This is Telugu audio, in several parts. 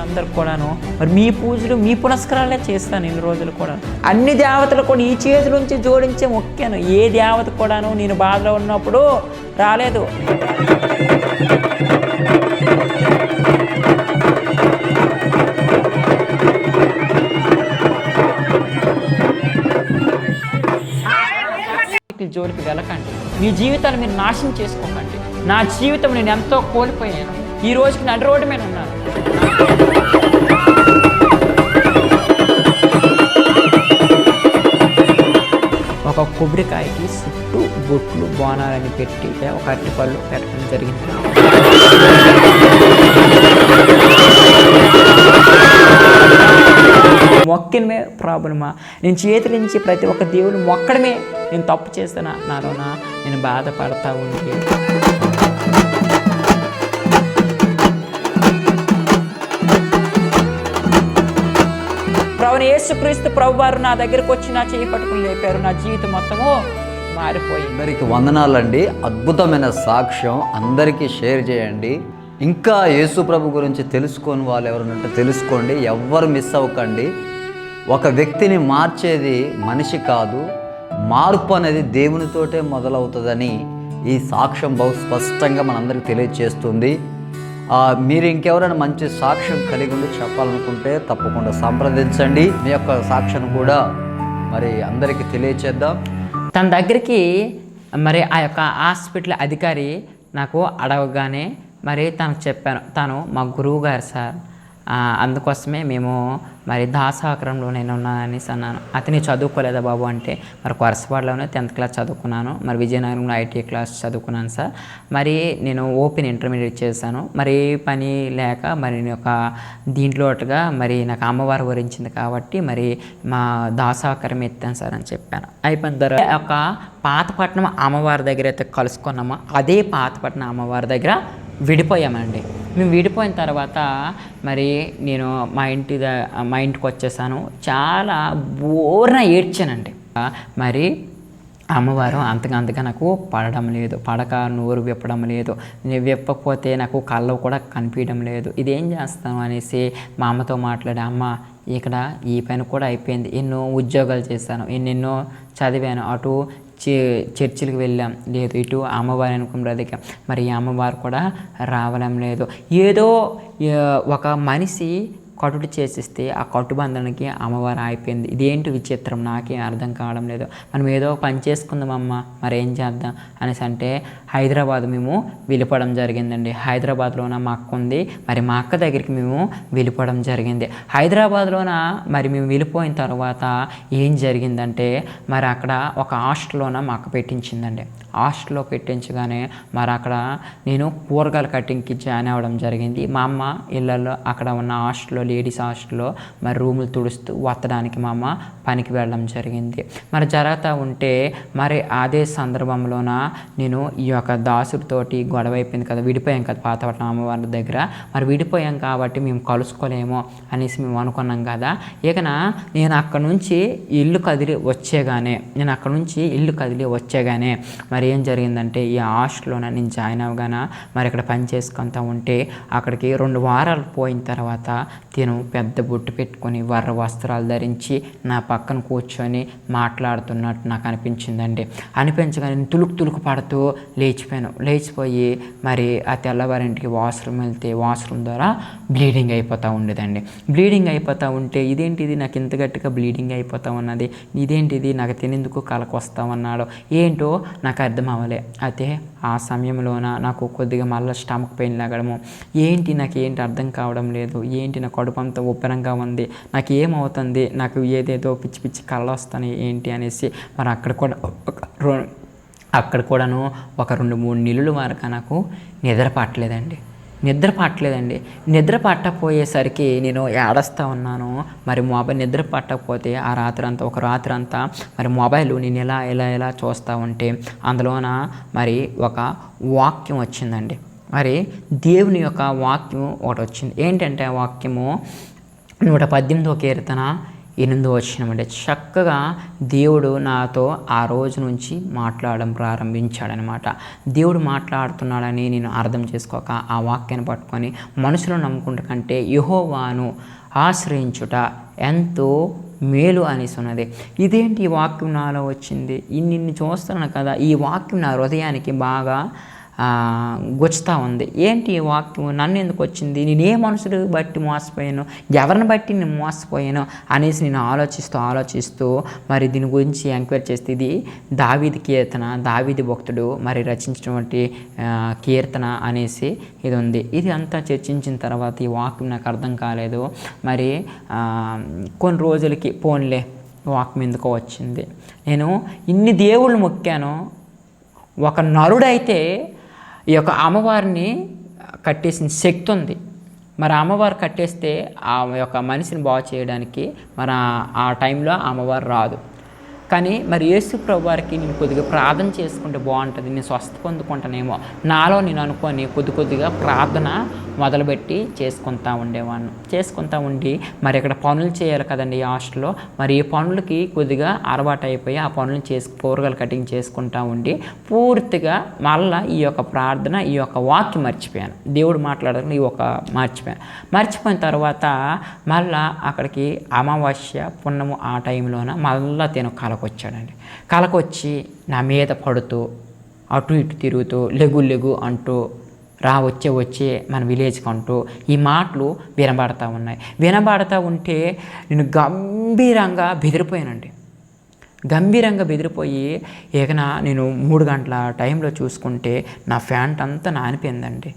పూజలందరికి కూడాను మరి మీ పూజలు మీ పునస్కారాలే చేస్తాను ఇన్ని రోజులు కూడా. అన్ని దేవతలు కూడా ఈ చేతుల నుంచి జోడించే మొక్కాను. ఏ దేవత కూడాను నేను బాధలో ఉన్నప్పుడు రాలేదు. జోలికి వెళ్ళకండి. మీ జీవితాన్ని మీరు నాశనం చేసుకోకండి. నా జీవితం నేను ఎంతో కోల్పోయాను. ఈ రోజుకి నడి రోడ్డు మీద ఉన్నాను. ఒక కొబ్బరికాయకి చుట్టూ బొట్లు బోనాలని పెట్టి ఒక అరటిపళ్ళు పెట్టడం జరిగింది. మొక్కడమే ప్రాబ్లమా? నేను చేతుల నుంచి ప్రతి ఒక్క దేవుడు మొక్కడమే నేను తప్పు చేస్తానా? నాలోన నేను బాధపడతా ఉంటే ప్రభువైన యేసుక్రీస్తు ప్రభువారు నా దగ్గరకు వచ్చి నా చేయి పట్టుకుని లేపారు. నా జీవితం మొత్తము మారిపోయింది. అందరికీ వందనాలండి. అద్భుతమైన సాక్ష్యం అందరికీ షేర్ చేయండి. ఇంకా యేసు ప్రభు గురించి తెలుసుకొని వాళ్ళు ఎవరుంటే తెలుసుకోండి. ఎవ్వరు మిస్ అవ్వకండి. ఒక వ్యక్తిని మార్చేది మనిషి కాదు, మార్పు అనేది దేవునితోటే మొదలవుతుందని ఈ సాక్ష్యం బహు స్పష్టంగా మనందరికీ తెలియజేస్తుంది. మీరు ఇంకెవరైనా మంచి సాక్ష్యం కలిగి ఉండి చెప్పాలనుకుంటే తప్పకుండా సంప్రదించండి. మీ యొక్క సాక్ష్యం కూడా మరి అందరికీ తెలియచేద్దాం. తన దగ్గరికి మరి ఆ యొక్క హాస్పిటల్ అధికారి నాకు అడగగానే మరి తనకు చెప్పాను, తను మా గురువు గారు సార్, అందుకోసమే మేము మరి దాసాకరంలో నేను ఉన్నానని అన్నాను. అతని చదువుకోలేదా బాబు అంటే, మరి కొరసపాడులోనే 10th క్లాస్ చదువుకున్నాను, మరి విజయనగరంలో ఐటీ క్లాస్ చదువుకున్నాను సార్. మరి నేను ఓపెన్ ఇంటర్మీడియట్ చేశాను. మరి పని లేక మరి నేను ఒక దీంట్లోగా మరి నాకు అమ్మవారు వరించింది కాబట్టి మరి మా దాసాకరం ఎత్తాను సార్ అని చెప్పాను. అయిపోయిన తర్వాత ఒక పాతపట్నం అమ్మవారి దగ్గర అయితే కలుసుకున్నామో అదే పాతపట్నం అమ్మవారి దగ్గర విడిపోయామండి. మేము విడిపోయిన తర్వాత మరి నేను మా ఇంటికి వచ్చేసాను. చాలా బోర్న ఏడ్చానండి. మరి అమ్మవారు అంతగా నాకు పడడం లేదు, పడక నోరు విప్పడం లేదు, నేను విప్పకపోతే నాకు కళ్ళు కూడా కనిపించడం లేదు. ఇదేం చేస్తాను అనేసి మా అమ్మతో మాట్లాడి, అమ్మ ఇక్కడ ఈ పని కూడా అయిపోయింది, ఎన్నో ఉద్యోగాలు చేశాను, ఎన్నెన్నో చదివాను, అటు చర్చిలకు వెళ్ళాం లేదు, ఇటు అమ్మవారి అనుకున్నదిగా మరి ఈ అమ్మవారు కూడా రావడం లేదు. ఏదో ఒక మనిషి కటుడు చేసిస్తే ఆ కట్టుబంధనకి అమ్మవారు అయిపోయింది. ఇదేంటి విచిత్రం, నాకేం అర్థం కావడం లేదు. మనం ఏదో పని చేసుకుందామమ్మ, మరి ఏం చేద్దాం అనేసి అంటే హైదరాబాద్ మేము వెళ్ళిపోవడం జరిగిందండి. హైదరాబాద్లోన మా అక్క ఉంది, మరి మా అక్క దగ్గరికి మేము వెళ్ళిపోవడం జరిగింది. హైదరాబాద్లోన మరి మేము వెళ్ళిపోయిన తర్వాత ఏం జరిగిందంటే మరి అక్కడ ఒక హాస్టల్లోన మా అక్క పెట్టించిందండి. హాస్టల్లో పెట్టించగానే మరి అక్కడ నేను కూరగాయల కటింగ్కి జాయిన్ అవ్వడం జరిగింది. మా అమ్మ ఇళ్ళల్లో అక్కడ ఉన్న హాస్టల్లో లేడీస్ హాస్టల్లో మరి రూములు తుడుస్తూ వత్తడానికి మా అమ్మ పనికి వెళ్ళడం జరిగింది. మరి జరుగుతూ ఉంటే మరి అదే సందర్భంలోన నేను ఈ యొక్క దాసుడితోటి గొడవ అయిపోయింది కదా, విడిపోయాం కదా పాతపట్నం అమ్మవారి దగ్గర, మరి విడిపోయాం కాబట్టి మేము కలుసుకోలేమో అనేసి మేము అనుకున్నాం కదా. ఇకన నేను అక్కడ నుంచి ఇల్లు కదిలి వచ్చేగానే మరి ఏం జరిగిందంటే ఈ హాస్టల్లోనే నేను జాయిన్ అవ్వగానే మరి ఇక్కడ పని చేసుకుంటూ ఉంటే అక్కడికి 2 వారాలు పోయిన తర్వాత తిను పెద్ద బొట్టు పెట్టుకొని వర్ర వస్త్రాలు ధరించి నా పక్కన కూర్చొని మాట్లాడుతున్నట్టు నాకు అనిపించిందండి. అనిపించగానే నేను తులుకు పడుతూ లేచిపోయి మరి ఆ తెల్లవారింటికి వాష్రూమ్ వెళ్తే వాష్రూమ్ ద్వారా బ్లీడింగ్ అయిపోతూ ఉండేదండి. బ్లీడింగ్ అయిపోతూ ఉంటే ఇదేంటిది నాకు ఇంత గట్టిగా బ్లీడింగ్ అయిపోతూ ఉన్నది, ఇదేంటిది నాకు తినేందుకు కలకు వస్తామన్నాడు, ఏంటో నాకు అర్థం అవ్వలే. అయితే ఆ సమయంలోన నాకు కొద్దిగా మళ్ళీ స్టమక్ పెయిన్ లాగడము, నాకేంటి అర్థం కావడం లేదు, నా కడుపు అంతా ఉబ్బరంగా ఉంది, నాకు ఏమవుతుంది, నాకు ఏదేదో పిచ్చి పిచ్చి కళ్ళు వస్తాయి ఏంటి అనేసి మరి అక్కడ కూడాను ఒక 2-3 నెలల వరకు నాకు నిద్ర పట్టలేదండి. నిద్ర పట్టపోయేసరికి నేను ఏడుస్తూ ఉన్నాను. మరి మొబైల్ నిద్ర పట్టకపోతే ఒక రాత్రి అంతా మరి మొబైల్ నేను ఎలా చూస్తూ ఉంటే అందులోన మరి ఒక వాక్యం వచ్చిందండి. మరి దేవుని యొక్క వాక్యం ఒకటి వచ్చింది. ఏంటంటే ఆ వాక్యము 118వ కీర్తన 8వ వచనం అంటే చక్కగా దేవుడు నాతో ఆ రోజు నుంచి మాట్లాడడం ప్రారంభించాడనమాట. దేవుడు మాట్లాడుతున్నాడని నేను అర్థం చేసుకోక ఆ వాక్యాన్ని పట్టుకొని మనుషులను నమ్ముకుంట కంటే యెహోవాను ఆశ్రయించుట ఎంతో మేలు అనేసి ఉన్నది. ఇదేంటి ఈ వాక్యం నాలో వచ్చింది, ఇన్ని చూస్తున్నాను కదా, ఈ వాక్యం నా హృదయానికి బాగా గుచ్చుతూ ఉంది. ఏంటి ఈ వాక్యం నన్ను ఎందుకు వచ్చింది, నేను ఏ మనుషులు బట్టి మోసపోయాను, ఎవరిని బట్టి నేను మోసపోయాను అనేసి నేను ఆలోచిస్తూ మరి దీని గురించి ఎంక్వైరీ చేస్తే ఇది దావీదు కీర్తన, దావీదు భక్తుడు మరి రచించినటువంటి కీర్తన అనేసి ఇది ఉంది. ఇది అంతా చర్చించిన తర్వాత ఈ వాక్యం నాకు అర్థం కాలేదు. మరి కొన్ని రోజులకి పోన్లే వాక్యం ఎందుకో వచ్చింది. నేను ఇన్ని దేవుళ్ళు మొక్కాను, ఒక నరుడైతే ఈ యొక్క అమ్మవారిని కట్టేసిన శక్తి ఉంది. మరి అమ్మవారు కట్టేస్తే ఆ యొక్క మనిషిని బాగు చేయడానికి మరి ఆ టైంలో అమ్మవారు రాదు. కానీ మరి యేసు ప్రభు వారికి నేను కొద్దిగా ప్రార్థన చేసుకుంటే బాగుంటుంది, నేను స్వస్థ పొందుకుంటానేమో నాలో నేను అనుకొని కొద్దిగా ప్రార్థన మొదలుపెట్టి చేసుకుంటూ ఉండి మరి ఇక్కడ పనులు చేయాలి కదండి ఈ హాస్టల్లో. మరి ఈ పనులకి కొద్దిగా అలవాటు అయిపోయి ఆ పనులు కూరగాయలు కటింగ్ చేసుకుంటూ ఉండి పూర్తిగా మళ్ళీ ఈ యొక్క ప్రార్థన, ఈ యొక్క వాక్యం మర్చిపోయాను. దేవుడు మాట్లాడడం ఈ ఒక మర్చిపోయిన తర్వాత మళ్ళీ అక్కడికి అమావాస్య పున్నము ఆ టైంలోన మళ్ళీ తిను కలకొచ్చాడండి. కలకొచ్చి నా మీద పడుతూ అటు ఇటు తిరుగుతూ లెగు అంటూ వచ్చే మన విలేజ్కి అంటూ ఈ మాటలు వినబడతా ఉంటే నేను గంభీరంగా బెదిరిపోయి ఏకనా నేను 3 గంటల టైంలో చూసుకుంటే నా ప్యాంట్ అంతా నానిపోయిందండి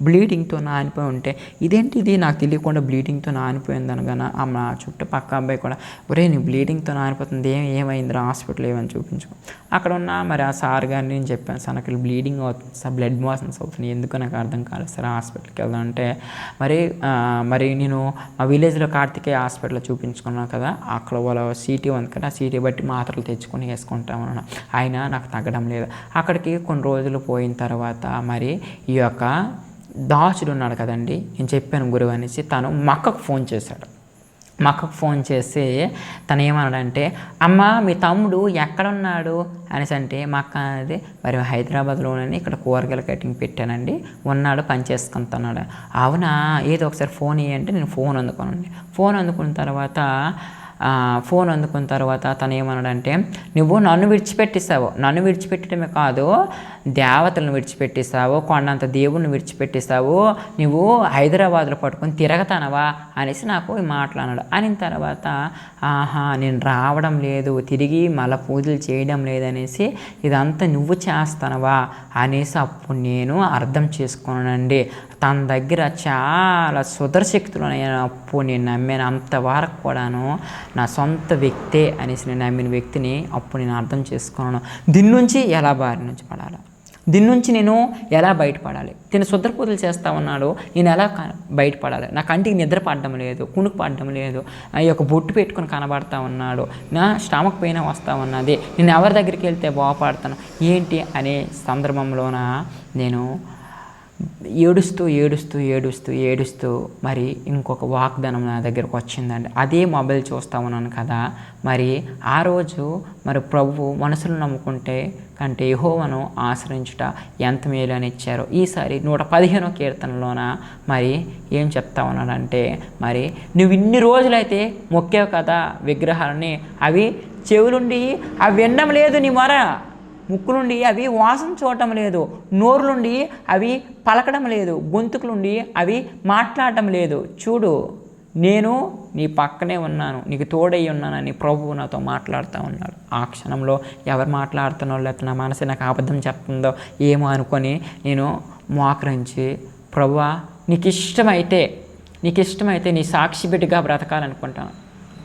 బ్లీడింగ్తో నానిపోయి ఉంటే ఇదేంటి ఇది నాకు తెలియకుండా బ్లీడింగ్తో నానిపోయింది అనగానే మా చుట్టుపక్క అబ్బాయి కూడా ఒరే నీ బ్లీడింగ్తో నానిపోతుంది ఏమైందిరా హాస్పిటల్ ఏమని చూపించుకో. అక్కడ ఉన్న మరి ఆ సార్ గారిని నేను చెప్పాను, సార్ నాకు బ్లీడింగ్ అవుతుంది సార్, బ్లడ్ మోషన్స్ అవుతుంది, ఎందుకు నాకు అర్థం కాలేదు సార్, హాస్పిటల్కి వెళ్దాం అంటే మరి నేను మా విలేజ్లో కార్తికేయ హాస్పిటల్లో చూపించుకున్నాను కదా, అక్కడ వాళ్ళ సీటీ ఉంది కదా, ఆ సీటీ బట్టి మాత్రలు తెచ్చుకొని వేసుకుంటామన్నా అయినా నాకు తగ్గడం లేదు. అక్కడికి కొన్ని రోజులు పోయిన తర్వాత మరి ఈ యొక్క దాసుడు ఉన్నాడు కదండి, నేను చెప్పాను గురువు అనేసి, తను మక్కకు ఫోన్ చేసి తను ఏమన్నాడంటే, అమ్మ మీ తమ్ముడు ఎక్కడున్నాడు అనేసి అంటే, మా అక్క అనేది మరి హైదరాబాద్లోనే ఇక్కడ కూరగాయల కటింగ్ పెట్టానండి, ఉన్నాడు పని చేసుకుంటున్నాడు. అవునా, ఏదో ఒకసారి ఫోన్ ఇవ్వంటే నేను ఫోన్ అందుకున్న తర్వాత తను ఏమన్నాడంటే, నువ్వు నన్ను విడిచిపెట్టడమే కాదు దేవతలను విడిచిపెట్టేస్తావు, కొండంత దేవుణ్ణి విడిచిపెట్టేస్తావు, నువ్వు హైదరాబాద్లో పట్టుకొని తిరగతానవా అనేసి నాకు మాట్లాడాడు. అయిన తర్వాత నేను రావడం లేదు, తిరిగి మళ్ళీ పూజలు చేయడం లేదనేసి ఇదంతా నువ్వు చేస్తానవా అనేసి అప్పుడు నేను అర్థం చేసుకున్నానండి. తన దగ్గర చాలా సుదర్శక్తులు ఉన్నాయని అప్పుడు నేను నమ్మాను. అంతవరకు కూడాను నా సొంత వ్యక్తే అనేసి నేను నమ్మిన వ్యక్తిని అప్పుడు నేను అర్థం చేసుకున్నాను. దీని నుంచి ఎలా బారి నుంచి పడాలి, దీని నుంచి నేను ఎలా బయటపడాలి, తిని శుద్ర పూజలు చేస్తూ ఉన్నాడు, నేను ఎలా బయటపడాలి, నా కంటికి నిద్ర పడడం లేదు, కునుకు పడడం లేదు, ఈ యొక్క బొట్టు పెట్టుకుని కనబడతా ఉన్నాడు, నా స్టమక్ పెయిన్ వస్తూ ఉన్నది, నేను ఎవరి దగ్గరికి వెళ్తే బాగుపడతాను ఏంటి అనే సందర్భంలోన నేను ఏడుస్తూ మరి ఇంకొక వాగ్దానం నా దగ్గరకు వచ్చిందండి. అదే మొబైల్ చూస్తూ ఉన్నాను కదా, మరి ఆ రోజు మరి ప్రభువు మనుషులను నమ్ముకుంటే కంటే యెహోవాను ఆశ్రయించుట ఎంత మేలు అని ఇచ్చారు. ఈసారి 115వ కీర్తనలోన మరి ఏం చెప్తా ఉన్నాడంటే, మరి నువ్వు ఇన్ని రోజులైతే మొక్కావు కదా విగ్రహాలని, అవి చెవులుండి అవి వినడం లేదు, నీ మొర ముక్కులుండి అవి వాసన చూడటం లేదు, నోరులుండి అవి పలకడం లేదు, గొంతుకులుండి అవి మాట్లాడటం లేదు. చూడు, నేను నీ పక్కనే ఉన్నాను, నీకు తోడై ఉన్నానని ప్రభువు నాతో మాట్లాడుతూ ఉన్నాడు. ఆ క్షణంలో ఎవరు మాట్లాడుతున్నారో లేకపోతే నా మనసు నాకు అబద్ధం చెప్తుందో ఏమో అనుకొని నేను మోకరించి, ప్రభువా నీకు ఇష్టమైతే నీ సాక్షి బిడ్డగా బ్రతకాలనుకుంటాను,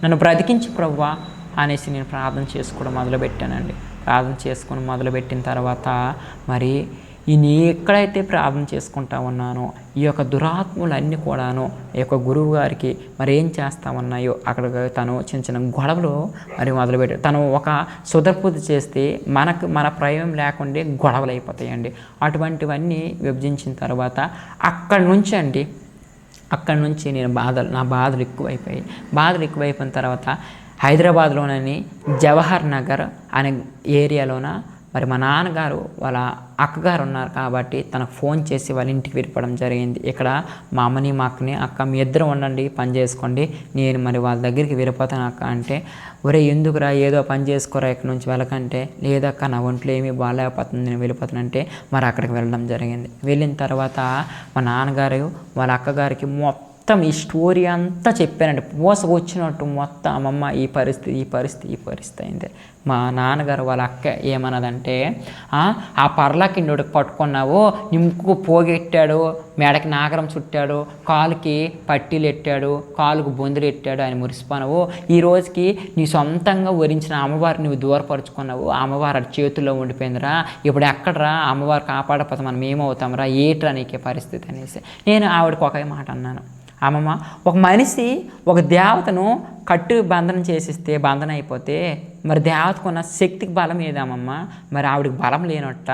నన్ను బ్రతికించి ప్రభువా అనేసి నేను ప్రార్థన చేసుకోవడం మొదలుపెట్టానండి. ప్రార్థన చేసుకుని మొదలుపెట్టిన తర్వాత మరి నేను ఎక్కడైతే ప్రార్థన చేసుకుంటా ఉన్నానో ఈ యొక్క దురాత్మలన్నీ కూడాను ఈ యొక్క గురువు గారికి మరి ఏం చేస్తా ఉన్నాయో అక్కడ తను చిన్న గొడవలు మరి మొదలుపెట్టాడు. తను ఒక సుధర్పూజ చేస్తే మన ప్రయోజనం లేకుండా గొడవలు అయిపోతాయండి. అటువంటివన్నీ విభజించిన తర్వాత అక్కడి నుంచి అండి అక్కడి నుంచి నేను నా బాధలు ఎక్కువైపోయిన తర్వాత హైదరాబాద్లోని జవహర్ నగర్ అనే ఏరియాలోన మరి మా నాన్నగారు వాళ్ళ అక్కగారు ఉన్నారు కాబట్టి తనకు ఫోన్ చేసి వాళ్ళ ఇంటికి వెళ్ళిపోవడం జరిగింది. ఇక్కడ మా అమ్మని మా అక్కని, అక్క మీ ఇద్దరు ఉండండి, పని చేసుకోండి, నేను మరి వాళ్ళ దగ్గరికి వెళ్ళిపోతాను అక్క అంటే, ఒరే ఎందుకురా ఏదో పని చేసుకోరా ఇక్కడ నుంచి వెళ్ళకంటే, లేదక్క నా ఒంట్లో ఏమీ బాగాలేకపోతుంది నేను వెళ్ళిపోతానంటే మరి అక్కడికి వెళ్ళడం జరిగింది. వెళ్ళిన తర్వాత మా నాన్నగారు వాళ్ళ అక్కగారికి మొత్తం ఈ స్టోరీ అంతా చెప్పానండి, పోసకొచ్చినట్టు మొత్తం. అమ్మమ్మ ఈ పరిస్థితి అయింది. మా నాన్నగారు వాళ్ళ అక్క ఏమన్నదంటే, ఆ పర్లాకిండోడికి పట్టుకున్నావు, నిమ్ముకు పోగెట్టాడు, మెడకి నాగరం చుట్టాడు, కాలుకి పట్టీలు ఎట్టాడు, కాలుకు బొందులు ఎట్టాడు అని మురిసిపోనవు, ఈ రోజుకి నీ సొంతంగా వరించిన అమ్మవారిని నువ్వు దూరపరుచుకున్నావు, అమ్మవారు అది చేతుల్లో ఉండిపోయిందిరా, ఇప్పుడు ఎక్కడరా అమ్మవారు కాపాడకపోతే మనం ఏమవుతాంరా, ఏట్రా నీకే పరిస్థితి అనేసి నేను ఆవిడకి ఒకే మాట అన్నాను. అమ్మమ్మ, ఒక మనిషి ఒక దేవతను కట్టు బంధనం చేసిస్తే బంధన అయిపోతే మరి దేవతకున్న శక్తికి బలం ఏదమ్మమ్మ, మరి ఆవిడకి బలం లేనట్ట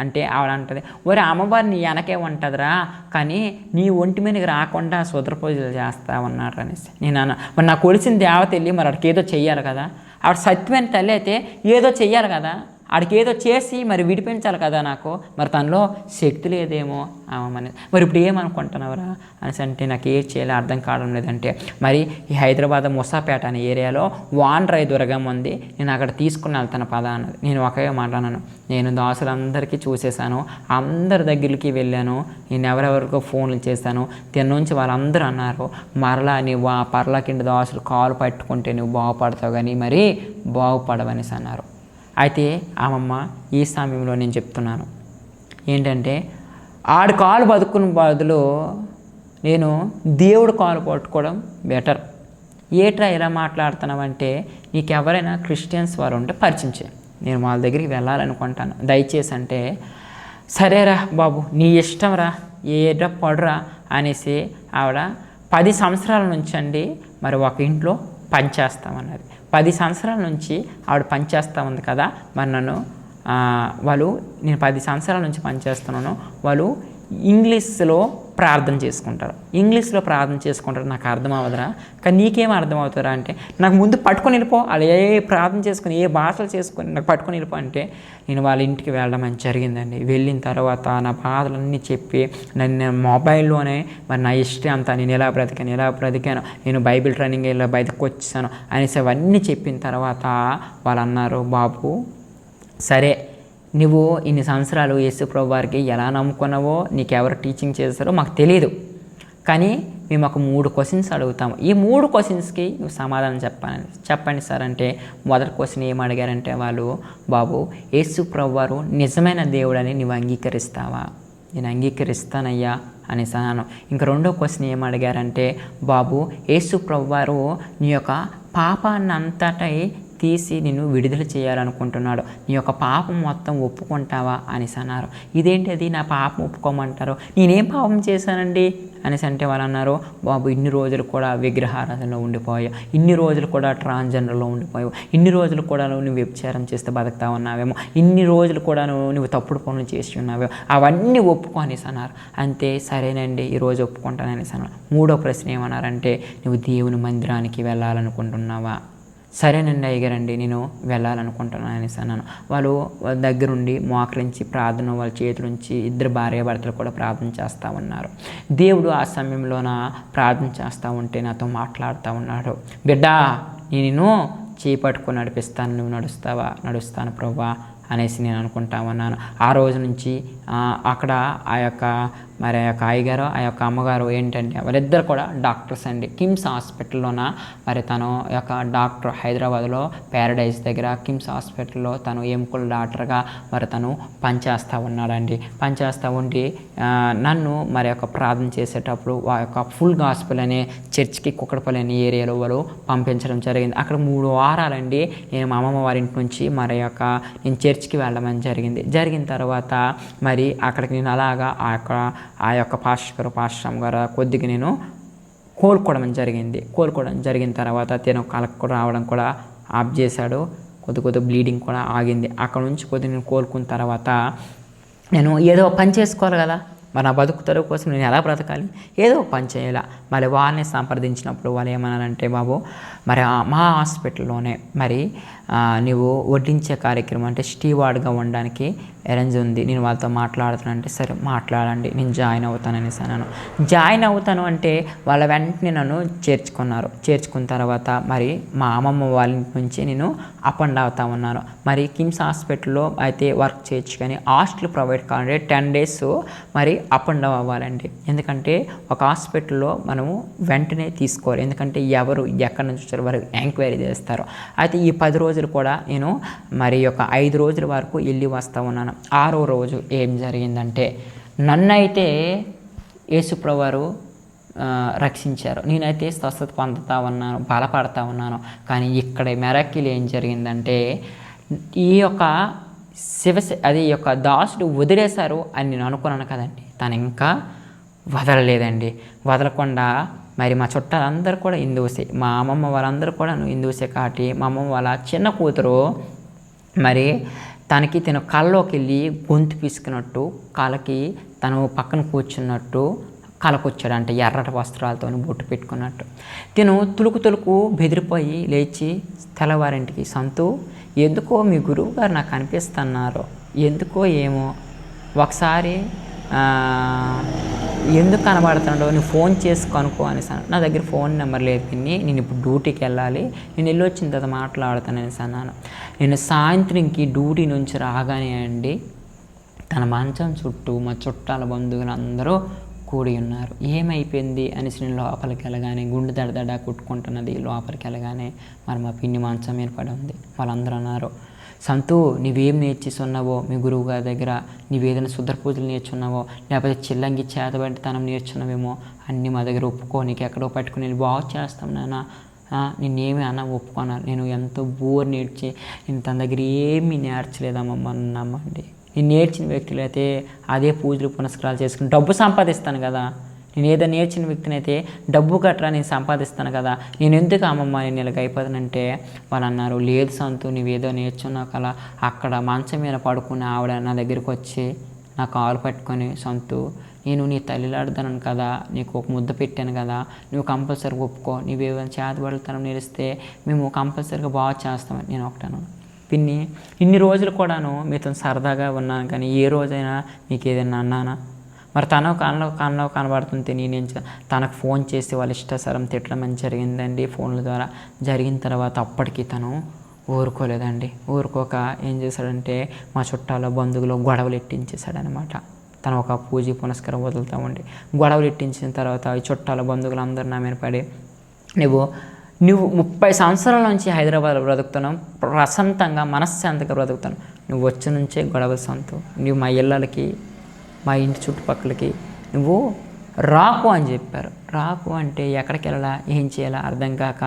అంటే ఆవిడ అంటది, ఒరే అమ్మవారు నీ వెనకే ఉంటుందిరా, కానీ నీ ఒంటి మీదకి రాకుండా సుద్ర పూజలు చేస్తా ఉన్నారు అనేసి నేను అన్న. మరి నాకు కొలిసిన దేవత వెళ్ళి మరి ఆవిడకి ఏదో చెయ్యాలి కదా, ఆవిడ సత్యమైన తల్లి అయితే ఏదో చెయ్యాలి కదా, ఆడికి ఏదో చేసి మరి విడిపించాలి కదా నాకు, మరి తనలో శక్తి లేదేమో ఆమె. మరి ఇప్పుడు ఏమనుకుంటున్నావురా అనేసి అంటే నాకు ఏం చేయాలో అర్థం కావడం లేదంటే, మరి ఈ హైదరాబాద్ ముసాపేట అనే ఏరియాలో వాన్రాయ్ దుర్గం ఉంది, నేను అక్కడ తీసుకుని వెళ్తాను పద అన్నది. నేను ఒకే మాట్లాడాను, నేను దాసులందరికీ చూసేసాను, అందరి దగ్గరికి వెళ్ళాను, నేను ఎవరెవరికో ఫోన్లు చేశాను, దీని నుంచి వాళ్ళందరూ అన్నారు మరలా నువ్వు ఆ పర్లాకిండి దాసులు కాలు పట్టుకుంటే నువ్వు బాగుపడతావు కానీ మరి బాగుపడవనేసి అన్నారు. అయితే అమ్మమ్మ ఈ సమయంలో నేను చెప్తున్నాను ఏంటంటే, ఆడి కాలు బతుకున్న బదులు నేను దేవుడు కాలు పట్టుకోవడం బెటర్. ఏట్రా ఇలా మాట్లాడుతున్నావంటే, నీకు ఎవరైనా క్రిస్టియన్స్ వారు ఉంటే పరిచయం చేయి, నేను వాళ్ళ దగ్గరికి వెళ్ళాలనుకుంటాను దయచేసి అంటే, సరేరా బాబు నీ ఇష్టం రా, ఏడ్రా పడురా అనేసి ఆవిడ 10 సంవత్సరాల నుంచి అండి మరి ఒక ఇంట్లో పనిచేస్తామన్నది. 10 సంవత్సరాల నుంచి ఆవిడ పనిచేస్తూ ఉంది కదా, మరి నేను 10 సంవత్సరాల నుంచి పనిచేస్తున్నాను. వాళ్ళు ఇంగ్లీష్లో ప్రార్థన చేసుకుంటారు, నాకు అర్థం అవ్వదురా, కానీ నీకేం అర్థం అవుతారా అంటే, నాకు ముందు పట్టుకొని వెళ్ళిపో, వాళ్ళు ఏ ప్రార్థన చేసుకుని ఏ భాషలు చేసుకొని నాకు పట్టుకొని వెళ్ళిపో అంటే నేను వాళ్ళ ఇంటికి వెళ్ళడం అని జరిగిందండి. వెళ్ళిన తర్వాత నా బాధలన్నీ చెప్పి నేను మొబైల్లోనే మరి నా ఇష్టం అంతా నేను ఎలా బ్రతికాను, నేను బైబిల్ ట్రైనింగ్ ఇలా బయటకు వచ్చాను అనేసి అవన్నీ చెప్పిన తర్వాత వాళ్ళు అన్నారు, బాబు సరే నువ్వు ఇన్ని సంవత్సరాలు యేసు ప్రభు వారికి ఎలా నమ్ముకున్నావో, నీకెవరు టీచింగ్ చేస్తారో మాకు తెలియదు, కానీ మేము ఒక 3 క్వశ్చన్స్ అడుగుతాము, ఈ 3 క్వశ్చన్స్కి నువ్వు సమాధానం చెప్పండి సార్ అంటే, మొదటి క్వశ్చన్ ఏం అడిగారంటే వాళ్ళు, బాబు యేసు ప్రభు వారు నిజమైన దేవుడని నువ్వు అంగీకరిస్తావా? నేను అంగీకరిస్తానయ్యా అనేసి అన్నాను. ఇంకా రెండో క్వశ్చన్ ఏం అడిగారంటే, బాబు యేసు ప్రభు వారు నీ యొక్క పాపాన్ని అంతటా తీసి నిన్ను విడుదల చేయాలనుకుంటున్నాడు, నీ యొక్క పాపం మొత్తం ఒప్పుకుంటావా అనేసి అన్నారు. ఇదేంటి అది నా పాపం ఒప్పుకోమంటారు, నేనేం పాపం చేశానండి అనేసి అంటే వాళ్ళు అన్నారు, బాబు ఇన్ని రోజులు కూడా విగ్రహారాధనలో ఉండిపోయావు, ఇన్ని రోజులు కూడా ట్రాన్స్జెండర్లో ఉండిపోయావు, ఇన్ని రోజులు కూడా నువ్వు వ్యభిచారం చేస్తే బతుకుతా ఉన్నావేమో, ఇన్ని రోజులు కూడా నువ్వు తప్పుడు పనులు చేసి ఉన్నావేమో, అవన్నీ ఒప్పుకో అనేసి అన్నారు. అంతే సరేనండి ఈరోజు ఒప్పుకుంటాను అనేసి అన్నారు. మూడో ప్రశ్న ఏమన్నారంటే, నువ్వు దేవుని మందిరానికి వెళ్ళాలనుకుంటున్నావా? సరేనండి అయ్యగారండి నేను వెళ్ళాలనుకుంటున్నాను అనేసి అన్నాను. వాళ్ళు వాళ్ళ దగ్గరుండి మోకరించి ప్రార్థన వాళ్ళ చేతుల నుంచి 2 భార్యాభర్తలు కూడా ప్రార్థన చేస్తూ ఉన్నారు. దేవుడు ఆ సమయంలోన ప్రార్థన చేస్తూ ఉంటే నాతో మాట్లాడుతూ ఉన్నాడు, బిడ్డా నేను చేపట్టుకొని నడిపిస్తాను, నువ్వు నడుస్తావా? నడుస్తాను ప్రభువా అనేసి నేను అనుకుంటా ఉన్నాను. ఆ రోజు నుంచి అక్కడ ఆ యొక్క అయ్యగారు ఆ యొక్క అమ్మగారు ఏంటంటే వాళ్ళిద్దరు కూడా డాక్టర్స్ అండి. కిమ్స్ హాస్పిటల్లోన మరి తను యొక్క డాక్టర్ హైదరాబాద్లో ప్యారడైజ్ దగ్గర కిమ్స్ హాస్పిటల్లో తను ఎముకల డాక్టర్గా మరి తను పనిచేస్తూ ఉన్నాడండి. పనిచేస్తూ ఉండి నన్ను మరి యొక్క ప్రార్థన చేసేటప్పుడు ఆ యొక్క ఫుల్ గాస్పెల్ అనే చర్చ్కి కుక్కడపల్లి అనే ఏరియాలో వాళ్ళు పంపించడం జరిగింది. అక్కడ 3 వారాలండి నేను మా అమ్మమ్మ వారి ఇంటి నుంచి మరి యొక్క నేను చర్చ్కి వెళ్ళమని జరిగిన తర్వాత మరి అక్కడికి నేను అలాగా ఆ యొక్క పాస్టర్ గారు కొద్దిగా నేను కోలుకోవడం జరిగిన తర్వాత తను కలకు రావడం కూడా ఆఫ్ చేశాడు, కొద్ది బ్లీడింగ్ కూడా ఆగింది. అక్కడ నుంచి కొద్దిగా నేను కోలుకున్న తర్వాత నేను ఏదో పని చేసుకోవాలి కదా, మరి నా బతుకు తెరువు కోసం నేను ఎలా బ్రతకాలి, ఏదో ఒక పని చేయాలా. మళ్ళీ వాళ్ళని సంప్రదించినప్పుడు వాళ్ళు ఏమన్నారంటే, బాబు మరి మా హాస్పిటల్లోనే మరి నువ్వు వడ్డించే కార్యక్రమం అంటే స్టీవార్డ్గా ఉండడానికి అరేంజ్ ఉంది, నేను వాళ్ళతో మాట్లాడుతానంటే, సరే మాట్లాడండి నేను జాయిన్ అవుతాను అనేసి అన్నాను. జాయిన్ అవుతాను అంటే వాళ్ళ వెంటనే నన్ను చేర్చుకున్న తర్వాత మరి మా అమ్మమ్మ వాళ్ళ నుంచి నేను అప్ అండ్ అవుతా ఉన్నాను. మరి కిమ్స్ హాస్పిటల్లో అయితే వర్క్ చేయొచ్చు, కానీ హాస్టల్ ప్రొవైడ్ కావాలంటే 10 days మరి అప్ అండ్ డౌన్ అవ్వాలండి. ఎందుకంటే ఒక హాస్పిటల్లో మనము వెంటనే తీసుకోవాలి, ఎందుకంటే ఎవరు ఎక్కడి నుంచి వచ్చారో వారు ఎంక్వైరీ చేస్తారు. అయితే ఈ 10 రోజులు కూడా నేను మరి ఒక 5 రోజుల వరకు వెళ్ళి వస్తూ ఉన్నాను. 6వ రోజు ఏం జరిగిందంటే, నన్నైతే యేసుప్రభువారు రక్షించారు. నేనైతే స్వస్థత పొందుతూ ఉన్నాను, బలపడతా ఉన్నాను. కానీ ఇక్కడ మెరకిల్ ఏం జరిగిందంటే, ఈ యొక్క ఈ యొక్క దాసుడు వదిలేశారు అని నేను అనుకున్నాను కదండి. తను ఇంకా వదలలేదండి. వదలకుండా మరి మా చుట్టాలందరూ కూడా హిందూసే, మా అమ్మమ్మ వాళ్ళందరూ కూడా హిందూసే కాబట్టి మా అమ్మమ్మ వాళ్ళ చిన్న కూతురు మరి తనకి తను కళ్ళలోకి వెళ్ళి గొంతు పీసుకున్నట్టు, కాళ్ళకి తను పక్కన కూర్చున్నట్టు కళకొచ్చాడు. అంటే ఎర్రటి వస్త్రాలతో బొట్టు పెట్టుకున్నట్టు. తిను తులుకు బెదిరిపోయి లేచి తెల్లవారింటికి, సంతు ఎందుకో మీ గురువు గారు నాకు అనిపిస్తున్నారు, ఎందుకో ఏమో ఒకసారి ఎందుకు కనబడుతున్నాడో నువ్వు ఫోన్ చేసి కనుక్కో అనేసి. నా దగ్గర ఫోన్ నెంబర్ లేదు పిన్ని, నేను ఇప్పుడు డ్యూటీకి వెళ్ళాలి, నేను వెళ్ళి వచ్చిన తర్వాత మాట్లాడతాను అనేసి అన్నాను. నేను సాయంత్రంకి డ్యూటీ నుంచి రాగానే అండి తన మంచం చుట్టూ మా చుట్టాల బంధువులు అందరూ కూడి ఉన్నారు. ఏమైపోయింది అనేసి నేను లోపలికి వెళ్ళగానే గుండె దడదడా కొట్టుకుంటున్నది. లోపలికి వెళ్ళగానే మరి మా పిన్ని మంచం మీద పడి ఉంది. వాళ్ళందరూ అన్నారు, సంతు నువ్వేం నేర్చుకున్నావో మీ గురువు గారి దగ్గర, నువ్వేదైనా శుద్ర పూజలు నేర్చుకున్నావో లేకపోతే చిల్లంగి చేతబడితనం నేర్చుకున్నావేమో అన్నీ మా దగ్గర ఒప్పుకో, నీకు ఎక్కడో పట్టుకుని నేను బాగు చేస్తాం నాన్న, నిన్నేమి అన్నా ఒప్పుకున్నాను. నేను ఎంతో బోర్ నేర్చి నేను తన దగ్గర ఏమీ నేర్చలేదమ్మమ్మండి. నేను నేర్చిన వ్యక్తులు అయితే అదే పూజలు పునస్కారాలు చేసుకుని డబ్బు సంపాదిస్తాను కదా. నేను ఏదో నేర్చిన వ్యక్తిని అయితే డబ్బు గట్రా నేను సంపాదిస్తాను కదా, నేను ఎందుకు అమ్మమ్మ నేను ఇలాగ అయిపోతానంటే వాళ్ళు అన్నారు, లేదు సంతు నువ్వేదో నేర్చున్నావు కదా. అక్కడ మంచం మీద పడుకుని ఆవిడ నా దగ్గరికి వచ్చి నా కాలు పట్టుకొని, సంతు నేను నీ తల్లిలాడుతాను కదా, నీకు ఒక ముద్ద పెట్టాను కదా, నువ్వు కంపల్సరీగా ఒప్పుకో, నువ్వేమైనా చేతబడుతనం నేర్స్తే మేము కంపల్సరీగా బాగా చేస్తామని. నేను ఒకటాను, పిన్ని ఇన్ని రోజులు కూడాను మీతో సరదాగా ఉన్నాను కానీ ఏ రోజైనా మీకు ఏదైనా అన్నానా? మరి తను కళ్ళలో కనబడుతుంటే నేనేం తనకు ఫోన్ చేసి వాళ్ళ ఇష్టాసారం తిట్టడం అని జరిగిందండి ఫోన్ల ద్వారా. జరిగిన తర్వాత అప్పటికి తను ఊరుకోలేదండి. ఊరుకోక ఏం చేశాడంటే మా చుట్టాల బంధువులు గొడవలు ఎట్టించేశాడనమాట. తను ఒక పూజ పునస్కారం వదులుతూ ఉండి గొడవలు ఎట్టించిన తర్వాత ఈ చుట్టాల బంధువులు అందరూ నా మీద పడి, నువ్వు 30 సంవత్సరాల నుంచి హైదరాబాద్లో బ్రతుకుతున్నావు, ప్రశాంతంగా మనశ్శాంతిగా బ్రతుకుతాను, నువ్వు వచ్చి నుంచే గొడవ సంతు, నువ్వు మా ఇళ్ళకి మా ఇంటి చుట్టుపక్కలకి నువ్వు రాకు అని చెప్పారు. రాకు అంటే ఎక్కడికి వెళ్ళాలా ఏం చేయాలా అర్థం కాక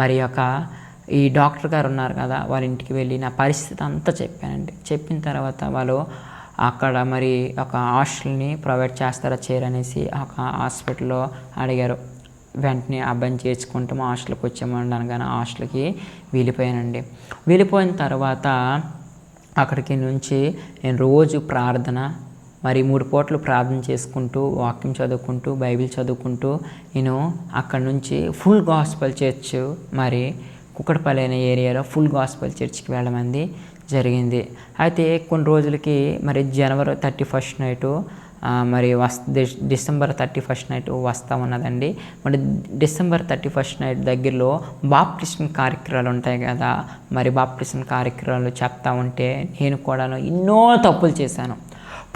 మరి ఈ డాక్టర్ గారు ఉన్నారు కదా వాళ్ళ ఇంటికి వెళ్ళి నా పరిస్థితి అంతా చెప్పానండి. చెప్పిన తర్వాత వాళ్ళు అక్కడ మరి ఒక హాస్టల్ని ప్రొవైడ్ చేస్తారా చేరనేసి ఒక హాస్పిటల్లో అడిగారు. వెంటనే అబ్బాయిని చేర్చుకుంటూ మా హాస్టల్కి వచ్చామండి అనగానే హాస్టల్కి వెళ్ళిపోయానండి. వెళ్ళిపోయిన తర్వాత అక్కడికి నుంచి నేను రోజు ప్రార్థన మరి 3 పూటలు ప్రార్థన చేసుకుంటూ వాక్యం చదువుకుంటూ బైబిల్ చదువుకుంటూ నేను అక్కడ నుంచి ఫుల్ గాస్పెల్ చర్చ్ మరి కుక్కడపల్లి అనే ఏరియాలో ఫుల్ గాస్పెల్ చర్చ్కి వెళ్ళమంది జరిగింది. అయితే కొన్ని రోజులకి మరి జనవరి 31st నైటు మరి డిసెంబర్ 31st నైట్ వస్తూ ఉన్నదండి. మరి డిసెంబర్ 31st నైట్ దగ్గరలో బాప్టిజం కార్యక్రమాలు ఉంటాయి కదా, మరి బాప్టిజం కార్యక్రమాలు చెప్తా ఉంటే నేను కూడా ఎన్నో తప్పులు చేశాను.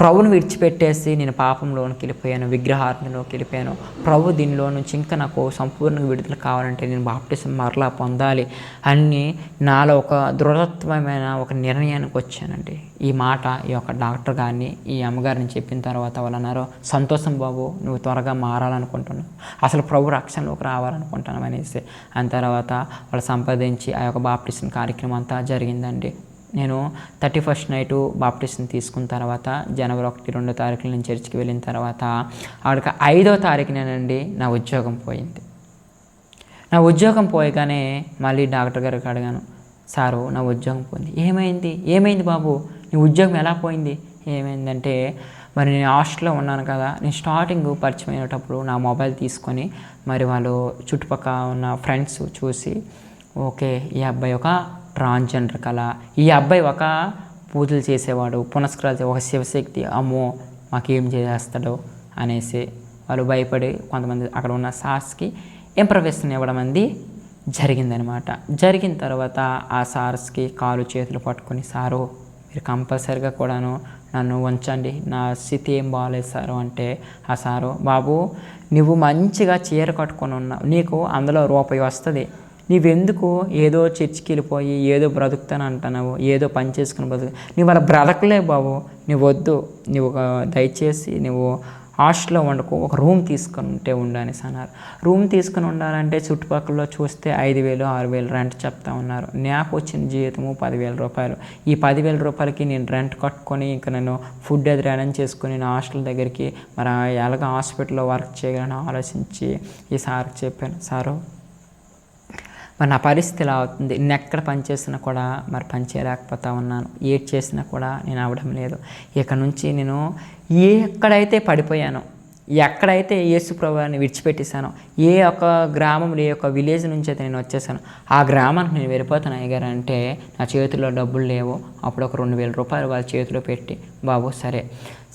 ప్రభుని విడిచిపెట్టేసి నేను పాపంలోనికి వెళ్ళిపోయాను, విగ్రహార్థంలోకి వెళ్ళిపోయాను. ప్రభు దీనిలో నుంచి ఇంకా నాకు సంపూర్ణంగా విడుదల కావాలంటే నేను బాప్టిజం మరలా పొందాలి అని నాలో ఒక దృఢత్వమైన ఒక నిర్ణయానికి వచ్చానండి. ఈ మాట ఈ యొక్క డాక్టర్ గారిని ఈ అమ్మగారిని చెప్పిన తర్వాత వాళ్ళు అన్నారు, సంతోషం బాబు నువ్వు త్వరగా మారాలనుకుంటున్నావు, అసలు ప్రభు రక్షణలోకి రావాలనుకుంటున్నావు అనేసి. అని తర్వాత వాళ్ళు సంపాదించి ఆ యొక్క బాప్టిజం కార్యక్రమం అంతా జరిగిందండి. నేను 31st నైటు బాప్టిజం తీసుకున్న తర్వాత జనవరి 1, 2 తారీఖుల నుంచి చర్చికి వెళ్ళిన తర్వాత ఆవిడకి 5వ తారీఖునేనండి నా ఉద్యోగం పోయింది. నా ఉద్యోగం పోయగానే మళ్ళీ డాక్టర్ గారికి అడిగాను, సారు నా ఉద్యోగం పోయింది. ఏమైంది బాబు నీ ఉద్యోగం ఎలా పోయింది? ఏమైందంటే మరి నేను హాస్టల్లో ఉన్నాను కదా, నేను స్టార్టింగ్ పరిచయం అయినప్పుడు నా మొబైల్ తీసుకొని మరి వాళ్ళు చుట్టుపక్కల ఉన్న ఫ్రెండ్స్ చూసి ఓకే ఈ అబ్బాయి ఒక ట్రాన్స్జెండర్ కల, ఈ అబ్బాయి ఒక పూజలు చేసేవాడు, పునస్కారాలు ఒక శివశక్తి, అమ్మో మాకేం చేస్తాడో అనేసి వాళ్ళు భయపడి కొంతమంది అక్కడ ఉన్న సార్స్కి ఇంప్రవేషన్ ఇవ్వడం అనేది జరిగిందనమాట. జరిగిన తర్వాత ఆ సార్స్కి కాలు చేతులు పట్టుకొని, సారు మీరు కంపల్సరిగా కూడాను నన్ను ఉంచండి, నా స్థితి ఏం బాగాలేదు సారు అంటే, ఆ సారు బాబు నువ్వు మంచిగా చీర కట్టుకొని ఉన్నావు, నీకు అందులో రూపాయి వస్తుంది, నువ్వెందుకు ఏదో చర్చికి వెళ్ళిపోయి ఏదో బ్రతుకుతాను అంటున్నావు, ఏదో పని చేసుకుని నువ్వు అలా బ్రతకలే బాబు, నువ్వు వద్దు, నువ్వు దయచేసి నువ్వు హాస్టల్లో ఉండకు, ఒక రూమ్ తీసుకొని ఉండు అనేసి అన్నారు. రూమ్ తీసుకుని ఉండాలంటే చుట్టుపక్కల చూస్తే 5,000 6,000 రెంట్ చెప్తా ఉన్నారు. నాకు వచ్చిన జీతము 10,000 రూపాయలు. ఈ 10,000 రూపాయలకి నేను రెంట్ కట్టుకొని ఇంకా నేను ఫుడ్ అది అరేంజ్ చేసుకొని నా హాస్టల్ దగ్గరికి మరి ఎలాగ హాస్పిటల్లో వర్క్ చేయగలని ఆలోచించి ఈ సార్కి చెప్పాను, సారు మరి నా పరిస్థితి ఇలా అవుతుంది, నేను ఎక్కడ పని చేసినా కూడా మరి పని చేయలేకపోతా ఉన్నాను, ఏది చేసినా కూడా నేను అవ్వడం లేదు, ఇక నుంచి నేను ఎక్కడైతే పడిపోయానో, ఎక్కడైతే యేసు ప్రభువుని విడిచిపెట్టేశానో, ఏ ఒక్క గ్రామంలో ఏ ఒక్క విలేజ్ నుంచి అయితే నేను వచ్చేసాను ఆ గ్రామానికి నేను వెళ్ళిపోతాను అయ్యగారు అంటే, నా చేతిలో డబ్బులు లేవు. అప్పుడు ఒక 2,000 రూపాయలు వాళ్ళ చేతిలో పెట్టి బాబు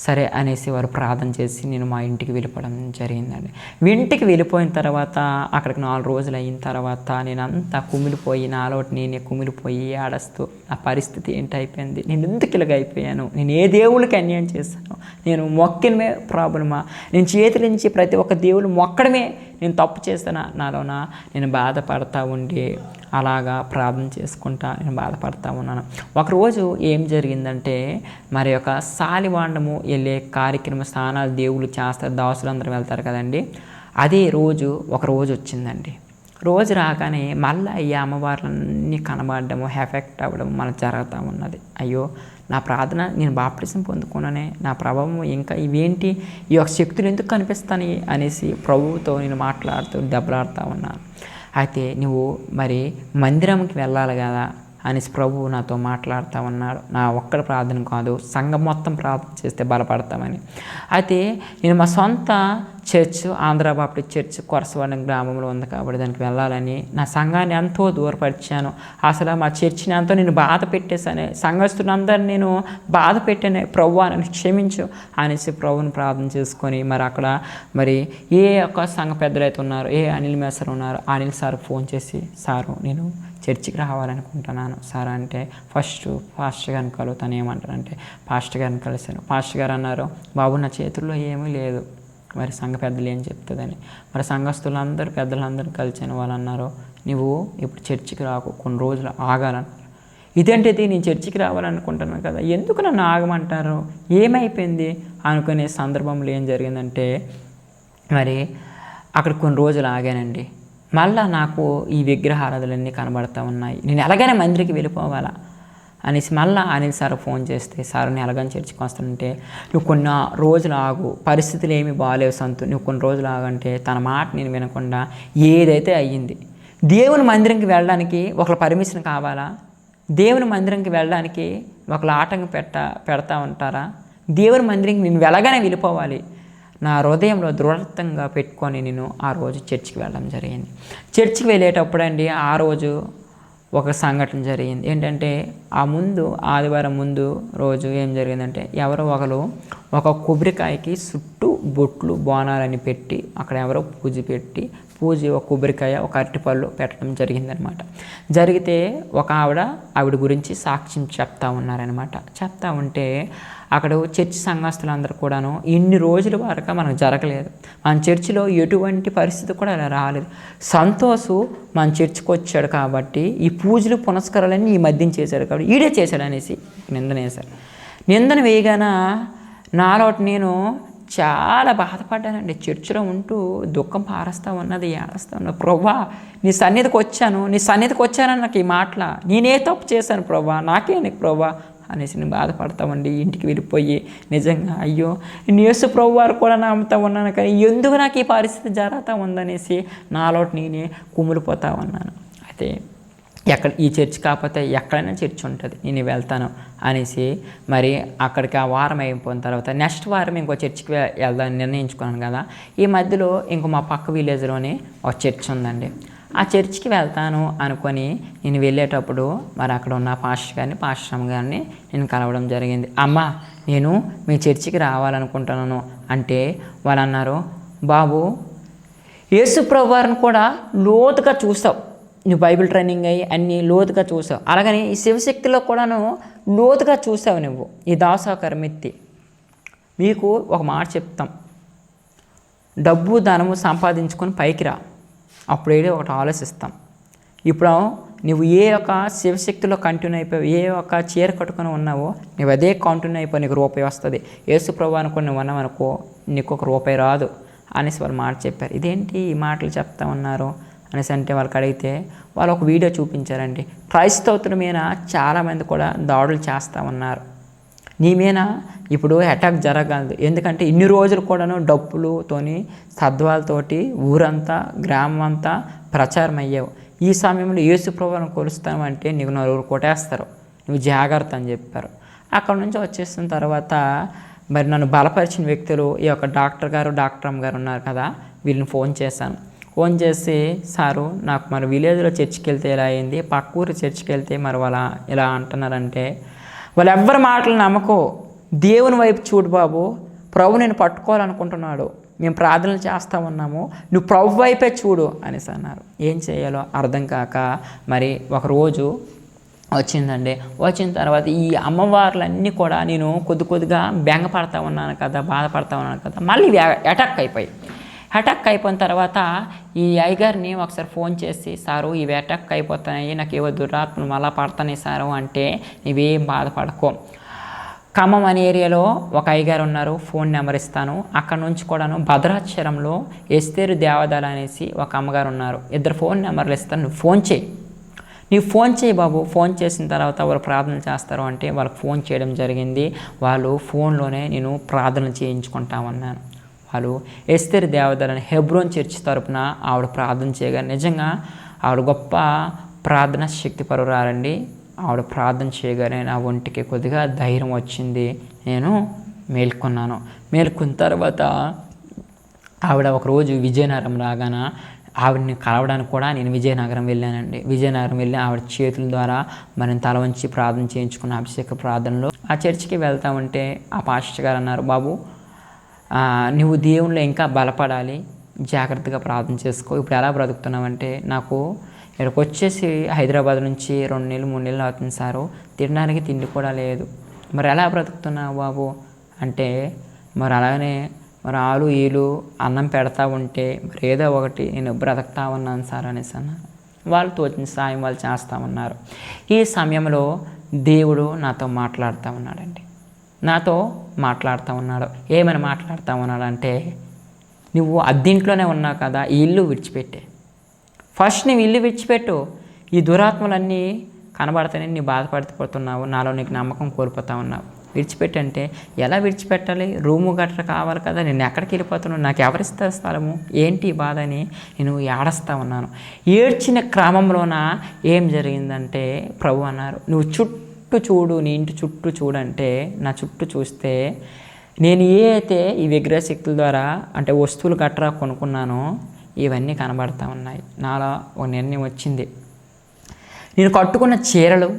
సరే అనేసి వారు ప్రార్థన చేసి నేను మా ఇంటికి వెళ్ళిపోవడం జరిగిందండి. ఇంటికి వెళ్ళిపోయిన తర్వాత అక్కడికి 4 రోజులు అయిన తర్వాత నేను అంతా కుమిలిపోయి, నాలో నేనే కుమిలిపోయి ఆడస్తూ ఆ పరిస్థితి ఏంటైపోయింది, నేను ఎందుకు ఇలాగ అయిపోయాను, నేను ఏ దేవుళ్ళకి అన్యాయం చేశాను, నేను మొక్కడమే ప్రాబ్లమా, నేను చేతుల నుంచి ప్రతి ఒక్క దేవుడు మొక్కడమే నేను తప్పు చేస్తానా, నాలోన నేను బాధపడతా ఉండి అలాగా ప్రార్థన చేసుకుంటా నేను బాధపడతా ఉన్నాను. ఒకరోజు ఏం జరిగిందంటే మరి ఒక సాలివాండము వెళ్ళే కార్యక్రమ స్థానాలు దేవుళ్ళు చేస్తారు, దాసులందరూ వెళ్తారు కదండి. అదే రోజు ఒకరోజు వచ్చిందండి. రోజు రాగానే మళ్ళీ ఈ అమ్మవార్లన్నీ కనబడము, ఎఫెక్ట్ అవ్వడం మనకు జరుగుతూ ఉన్నది. అయ్యో నా ప్రార్థన నేను బాప్టిజం పొందుకున్నానే, నా ప్రభావం ఇంకా ఇవేంటి, ఈ యొక్క శక్తులు ఎందుకు కనిపిస్తాయి అనేసి ప్రభువుతో నేను మాట్లాడుతూ దెబ్బలాడుతూ ఉన్నాను. అయితే నువ్వు మరి మందిరంకి వెళ్ళాలి కదా అనేసి ప్రభువు నాతో మాట్లాడుతూ ఉన్నాడు. నా ఒక్కడి ప్రార్థన కాదు, సంఘం మొత్తం ప్రార్థన చేస్తే బలపడతామని. అయితే నేను మా సొంత church Andhra Baptist church Korasavada గ్రామంలో ఉంది కాబట్టి దానికి వెళ్ళాలని నా సంఘాన్ని ఎంతో దూరపరిచాను. అసలు మా చర్చిని ఎంతో నేను బాధ పెట్టేశాను, సంఘస్థులందరినీ నేను బాధ పెట్టాను, ప్రభువా నన్ను క్షమించు అనేసి ప్రభువుని ప్రార్థన చేసుకొని మరి అక్కడ మరి ఏ ఒక్క సంఘ పెద్దలైతే ఉన్నారో, ఏ అనిల్ మేసర్ ఉన్నారో అనిల్ సార్ ఫోన్ చేసి, సారు నేను చర్చికి రావాలనుకుంటున్నాను సార్ అంటే, ఫస్ట్ పాస్టర్ గారిని కలుగుతాను. ఏమంటారంటే పాస్టర్ గారిని కలిశాను. పాస్టర్ గారు అన్నారు, బాబు నా చేతుల్లో ఏమీ లేదు, మరి సంఘ పెద్దలు ఏం చెప్తుందని. మరి సంఘస్థులందరూ పెద్దలందరూ కలిసిన వాళ్ళు అన్నారు, నువ్వు ఇప్పుడు చర్చికి రాకు, కొన్ని రోజులు ఆగాలన్నారు. ఇదేంటిది, నేను చర్చికి రావాలనుకుంటున్నాను కదా, ఎందుకు నన్ను ఆగమంటారు, ఏమైపోయింది అనుకునే సందర్భంలో ఏం జరిగిందంటే మరి అక్కడ కొన్ని రోజులు ఆగానండి. మళ్ళీ నాకు ఈ విగ్రహారాధనలన్నీ కనబడుతూ ఉన్నాయి, నేను ఎలాగైనా మందిరికి వెళ్ళిపోవాలా అనేసి మళ్ళీ అనిల్ సార్ ఫోన్ చేస్తే, సార్ నేను ఎలాగని చర్చికి వస్తానంటే, నువ్వు కొన్ని రోజులు ఆగు, పరిస్థితులు ఏమీ బాగాలేవు సంతు, నువ్వు కొన్ని రోజులు ఆగంటే తన మాట నేను వినకుండా ఏదైతే అయ్యింది. దేవుని మందిరంకి వెళ్ళడానికి ఒకళ్ళ పర్మిషన్ కావాలా, దేవుని మందిరంకి వెళ్ళడానికి ఒకళ్ళ ఆటంకం పెడతా ఉంటారా, దేవుని మందిరంకి నేను వెళ్ళగానే వెళ్ళిపోవాలి. నా హృదయంలో దృఢంగా పెట్టుకొని నేను ఆ రోజు చర్చికి వెళ్ళడం జరిగింది. చర్చికి వెళ్ళేటప్పుడు అండి ఆ రోజు ఒక సంఘటన జరిగింది. ఏంటంటే ఆ ముందు ఆదివారం ముందు రోజు ఏం జరిగిందంటే, ఎవరో ఒకరు ఒక కొబ్బరికాయకి చుట్టూ బొట్లు బోనాలని పెట్టి అక్కడ ఎవరో పూజ ఒక కొబ్బరికాయ ఒక అరటిపళ్ళు పెట్టడం జరిగిందనమాట. జరిగితే ఒక ఆవిడ గురించి సాక్ష్యం చెప్తా ఉన్నారనమాట. చెప్తా ఉంటే అక్కడ చర్చి సంఘస్థులందరూ కూడాను ఇన్ని రోజుల వరకు మనకు జరగలేదు, మన చర్చిలో ఎటువంటి పరిస్థితి కూడా అలా రాలేదు, సంతోషు మన చర్చికి వచ్చాడు కాబట్టి ఈ పూజలు పునస్కారాలన్నీ ఈ మధ్యం చేశాడు కాబట్టి ఈడే చేశాడు అనేసి నిందన వేశారు. నిందన వేయగానే నాలో నేను చాలా బాధపడ్డానండి. చర్చిలో ఉంటూ దుఃఖం పారేస్తూ ఉన్నది, ఏడుస్తూ ఉన్నది. ప్రభువా నీ సన్నిధికి వచ్చానని నాకు ఈ మాటల నేనే తప్పు చేశాను ప్రభువా, నాకే నీకు ప్రభువా అనేసి నేను బాధపడతామండి. ఇంటికి వెళ్ళిపోయి నిజంగా అయ్యో నేను యేసు ప్రభు వారు కూడా నమ్ముతా ఉన్నాను కానీ ఎందుకు నాకు ఈ పరిస్థితి జరుగుతూ ఉందనేసి నాలో నేనే కుమిలిపోతా ఉన్నాను. అయితే ఈ చర్చ్ కాకపోతే ఎక్కడైనా చర్చ్ ఉంటుంది, నేను వెళ్తాను అనేసి మరి అక్కడికి ఆ వారం అయిపోయిన తర్వాత నెక్స్ట్ వారం ఇంకో చర్చికి వెళ్దామని నిర్ణయించుకున్నాను కదా. ఈ మధ్యలో ఇంకో మా పక్క విలేజ్లోనే ఒక చర్చ్ ఉందండి. ఆ చర్చికి వెళ్తాను అనుకొని నేను వెళ్ళేటప్పుడు మరి అక్కడ ఉన్న పాస్టర్ గారిని నేను కలవడం జరిగింది. అమ్మ, నేను మీ చర్చికి రావాలనుకుంటున్నాను అంటే వాళ్ళు అన్నారు, బాబు యేసు ప్రభు వారిని కూడా లోతుగా చూసావు, నువ్వు బైబిల్ ట్రైనింగ్ అయ్యి అన్నీ లోతుగా చూసావు, అలాగని ఈ శివశక్తిలో కూడాను లోతుగా చూసావు నువ్వు, ఈ దాసాకరమిత్తి. మీకు ఒక మాట చెప్తాం, డబ్బు ధనము సంపాదించుకొని పైకి రా, అప్పుడేదో ఒకటి ఆలోచిస్తాం. ఇప్పుడు నువ్వు ఏ ఒక శివశక్తిలో కంటిన్యూ అయిపోయావు, ఏ ఒక చీర కట్టుకొని ఉన్నావో నువ్వు అదే కంటిన్యూ అయిపోయి నీకు రూపాయి వస్తుంది. యేసు ప్రభు అనుకుని నువ్వు ఉన్నావనుకో నీకు ఒక రూపాయి రాదు అనేసి వాళ్ళు మాట చెప్పారు. ఇదేంటి ఈ మాటలు చెప్తా ఉన్నారు అనేసి అంటే వాళ్ళకి అడిగితే వాళ్ళు ఒక వీడియో చూపించారండి. క్రైస్తవుల మీద చాలామంది కూడా దాడులు చేస్తూ ఉన్నారు. నీ మీద ఇప్పుడు అటాక్ జరగదు, ఎందుకంటే ఇన్ని రోజులు కూడాను డప్పులతోని సద్వాలతోటి ఊరంతా గ్రామం అంతా ప్రచారం అయ్యావు. ఈ సమయంలో యేసు ప్రభువును కొలుస్తామంటే నీకు నలుగురు కొట్టేస్తారు, నువ్వు జాగ్రత్త అని చెప్పారు. అక్కడ నుంచి వచ్చేసిన తర్వాత మరి నన్ను బలపరిచిన వ్యక్తులు ఈ యొక్క డాక్టర్ అమ్మ గారు ఉన్నారు కదా, వీళ్ళని ఫోన్ చేశాను. ఫోన్ చేసి, సారు నాకు మరి విలేజ్లో చర్చికి వెళ్తే ఇలా అయింది, పక్క ఊరు చర్చికి వెళ్తే మరి వాళ్ళ ఇలా అంటున్నారంటే, వాళ్ళు ఎవ్వరి మాటలు నమ్మకో, దేవుని వైపు చూడు బాబు, ప్రభు నేను పట్టుకోవాలనుకుంటున్నాడు, మేము ప్రార్థనలు చేస్తూ ఉన్నాము, నువ్వు ప్రభు వైపే చూడు అనేసి అన్నారు. ఏం చేయాలో అర్థం కాక మరి ఒకరోజు వచ్చిందండి. వచ్చిన తర్వాత ఈ అమ్మవార్లన్నీ కూడా నేను కొద్దిగా బెంగపడతా ఉన్నాను కదా, బాధపడతా ఉన్నాను కదా, మళ్ళీ అటాక్ అయిపోయిన తర్వాత ఈ అయ్యగారిని ఒకసారి ఫోన్ చేసి, సారు ఇవి అటాక్ అయిపోతున్నాయి, నాకు ఏవో దురాత్మలు మళ్ళా పడుతున్నాయి సారు అంటే, ఇవేం బాధపడకో, ఖమ్మం అనే ఏరియాలో ఒక అయ్యగారు ఉన్నారు, ఫోన్ నెంబర్ ఇస్తాను, అక్కడ నుంచి కూడాను భద్రాచలంలో ఎస్తేరు దేవదాలు అనేసి ఒక అమ్మగారు ఉన్నారు, ఇద్దరు ఫోన్ నెంబర్లు ఇస్తాను, నువ్వు ఫోన్ చేయి బాబు. ఫోన్ చేసిన తర్వాత వాళ్ళు ప్రార్థన చేస్తారు అంటే వాళ్ళకి ఫోన్ చేయడం జరిగింది. వాళ్ళు ఫోన్లోనే నేను ప్రార్థన చేయించుకుంటామన్నాను. వాళ్ళు ఎస్తేరు దేవదాలని హెబ్రోన్ చర్చ్ తరపున ఆవిడ ప్రార్థన చేయగా నిజంగా ఆవిడ గొప్ప ప్రార్థన శక్తి పరురాలండి. ఆవిడ ప్రార్థన చేయగానే నా ఒంటికి కొద్దిగా ధైర్యం వచ్చింది, నేను మేల్కొన్న తర్వాత ఆవిడ ఒకరోజు విజయనగరం రాగాన ఆవిడని కలవడానికి కూడా నేను విజయనగరం వెళ్ళానండి. విజయనగరం వెళ్ళి ఆవిడ చేతుల ద్వారా మనం తల వంచి ప్రార్థన చేయించుకున్న అభిషేక ప్రార్థనలో ఆ చర్చికి వెళ్తామంటే ఆ పాస్టర్ గారు అన్నారు, బాబు నువ్వు దేవునిలో ఇంకా బలపడాలి, జాగ్రత్తగా ప్రార్థన చేసుకో. ఇప్పుడు ఎలా బ్రతుకుతున్నావంటే, నాకు ఇక్కడికి వచ్చేసి హైదరాబాద్ నుంచి 2 నెలలు 3 నెలలు అవుతుంది సారు, తినడానికి తిండి కూడా లేదు, మరి ఎలా బ్రతుకుతున్నావు బాబు అంటే, మరి అలాగనే మరి ఆలు ఈలు అన్నం పెడతా ఉంటే మరి ఏదో ఒకటి నేను బ్రతుకుతా ఉన్నాను సార్ అనేసి అన్నారు. వాళ్ళు తోచిన సాయం వాళ్ళు చేస్తూ ఉన్నారు. ఈ సమయంలో దేవుడు నాతో మాట్లాడుతూ ఉన్నాడండి. ఏమని మాట్లాడుతూ ఉన్నాడంటే, నువ్వు అద్దీంట్లోనే ఉన్నావు కదా, ఈ ఇల్లు విడిచిపెట్టే, ఫస్ట్ నువ్వు ఇల్లు విడిచిపెట్టు, ఈ దురాత్మలన్నీ కనబడతాయని నీ బాధపడిపోతున్నావు, నాలో నీకు నమ్మకం కోల్పోతా ఉన్నావు, విడిచిపెట్టంటే ఎలా విడిచిపెట్టాలి, రూము గట్ర కావాలి కదా, నేను ఎక్కడికి వెళ్ళిపోతున్నాను, నాకు ఎవరిస్తారు స్థలము, ఏంటి బాధ అని నేను ఏడుస్తూ ఉన్నాను. ఏడ్చిన క్రమంలోన ఏం జరిగిందంటే ప్రభు అన్నారు, నువ్వు చుట్టూ చూడు, నీ ఇంటి చుట్టూ చూడంటే నా చుట్టూ చూస్తే నేను అయితే ఈ విగ్రహ శక్తుల ద్వారా అంటే వస్తువులు గట్రా కొనుక్కున్నానో ఇవన్నీ కనబడతా ఉన్నాయి. నాలో ఒక నిర్ణయం వచ్చింది, నేను కట్టుకున్న చీరలు,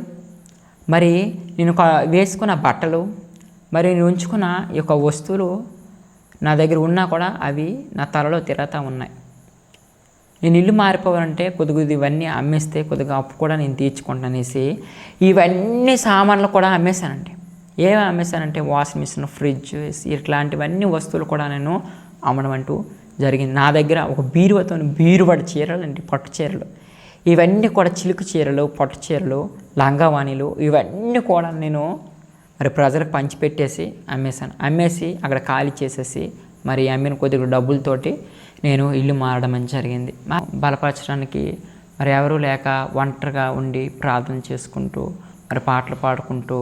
మరి నేను వేసుకున్న బట్టలు, మరి నేను ఉంచుకున్న ఈ యొక్క వస్తువులు నా దగ్గర ఉన్నా కూడా అవి నా తలలో తిరుగుతూ ఉన్నాయి. నేను ఇల్లు మారిపోవాలంటే కొద్దిగా ఇవన్నీ అమ్మేస్తే కొద్దిగా అప్పు కూడా నేను తీర్చుకుంటాను అనేసి ఇవన్నీ సామాన్లు కూడా అమ్మేశానండి. ఏమి అమ్మేశానంటే వాషింగ్ మిషన్, ఫ్రిడ్జ్, ఇట్లాంటివన్నీ వస్తువులు కూడా నేను అమ్మడం అంటూ జరిగింది. నా దగ్గర ఒక బీరువాడి చీరలు అండి, పట్టు చీరలు, ఇవన్నీ కూడా చిలుకు చీరలు, పట్టు చీరలు, లంగావాణీలు, ఇవన్నీ కూడా నేను మరి ప్రజలకు పంచిపెట్టేసి అమ్మేసి అక్కడ ఖాళీ చేసేసి మరి అమ్మిన కొద్దిగా డబ్బులతోటి నేను ఇల్లు మారడం అని జరిగింది. బలపరచడానికి మరి ఎవరూ లేక ఒంటరిగా ఉండి ప్రార్థన చేసుకుంటూ మరి పాటలు పాడుకుంటూ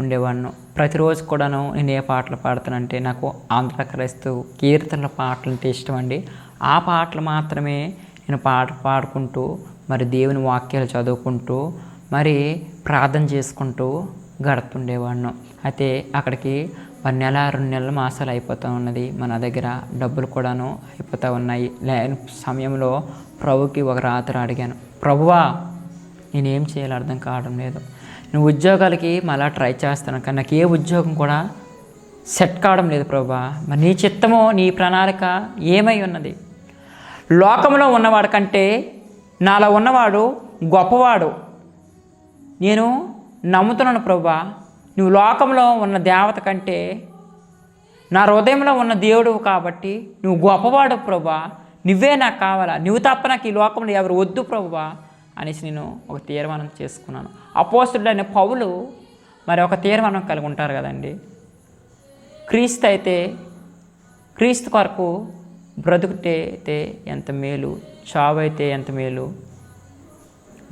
ఉండేవాడిను. ప్రతిరోజు కూడాను నేను ఏ పాటలు పాడుతానంటే, నాకు ఆంధ్ర క్రైస్తవ కీర్తనల పాటలు అంటే ఇష్టం అండి. ఆ పాటలు మాత్రమే నేను పాట పాడుకుంటూ మరి దేవుని వాక్యాలు చదువుకుంటూ మరి ప్రార్థన చేసుకుంటూ గడుపుతుండేవాడిను. అయితే అక్కడికి 1 నెల 2 నెలల మాసాలు అయిపోతూ ఉన్నది. మన దగ్గర డబ్బులు కూడాను అయిపోతూ ఉన్నాయి. లేని సమయంలో ప్రభుకి ఒక రాత్రి అడిగాను, ప్రభువా నేనేం చేయాలో అర్థం కావడం లేదు. నేను ఉద్యోగాలకి మళ్ళీ ట్రై చేస్తాను, కానీ నాకు ఏ ఉద్యోగం కూడా సెట్ కావడం లేదు ప్రభువా. మరి నీ చిత్తము నీ ప్రణాళిక ఏమై ఉన్నది? లోకంలో ఉన్నవాడు కంటే నాలో ఉన్నవాడు గొప్పవాడు. నేను నమ్ముతున్నాను ప్రభువా, నువ్వు లోకంలో ఉన్న దేవత కంటే నా హృదయంలో ఉన్న దేవుడు కాబట్టి నువ్వు గొప్పవాడు ప్రభువా, నువ్వే నాకు కావాలా, నువ్వు తప్ప నాకు ఈ లోకంలో ఎవరు వద్దు ప్రభువా అనేసి నేను ఒక తీర్మానం చేసుకున్నాను. అపోస్తుడైన పౌలు మరి ఒక తీర్మానం కలిగి ఉంటారు కదండి. క్రీస్తు అయితే క్రీస్తు కొరకు బ్రతుకుతే ఎంత మేలు, చావు అయితే ఎంత మేలు,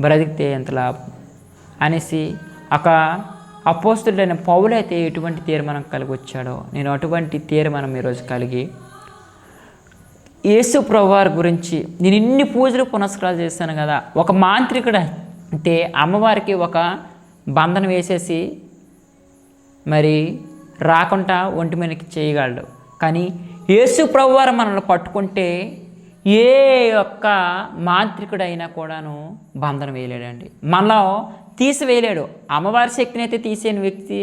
బ్రతికితే ఎంత లాభం అనేసి ఒక అపోస్తుడైన పౌలైతే ఎటువంటి తీర్మానం కలిగి వచ్చాడో నేను అటువంటి తీర్మానం ఈరోజు కలిగి యేసు ప్రభువారి గురించి నేను ఇన్ని పూజలు పునస్కారాలు చేశాను కదా. ఒక మాంత్రికుడు అంటే అమ్మవారికి ఒక బంధన వేసేసి మరి రాకుండా ఒంటి మీదకి చేయగలడు, కానీ యేసు ప్రభువారు మనల్ని పట్టుకుంటే ఏ ఒక్క మాంత్రికుడైనా కూడాను బంధన వేయలేడండి, మనలో తీసివేయలేడు. అమ్మవారి శక్తిని అయితే తీసేని వ్యక్తి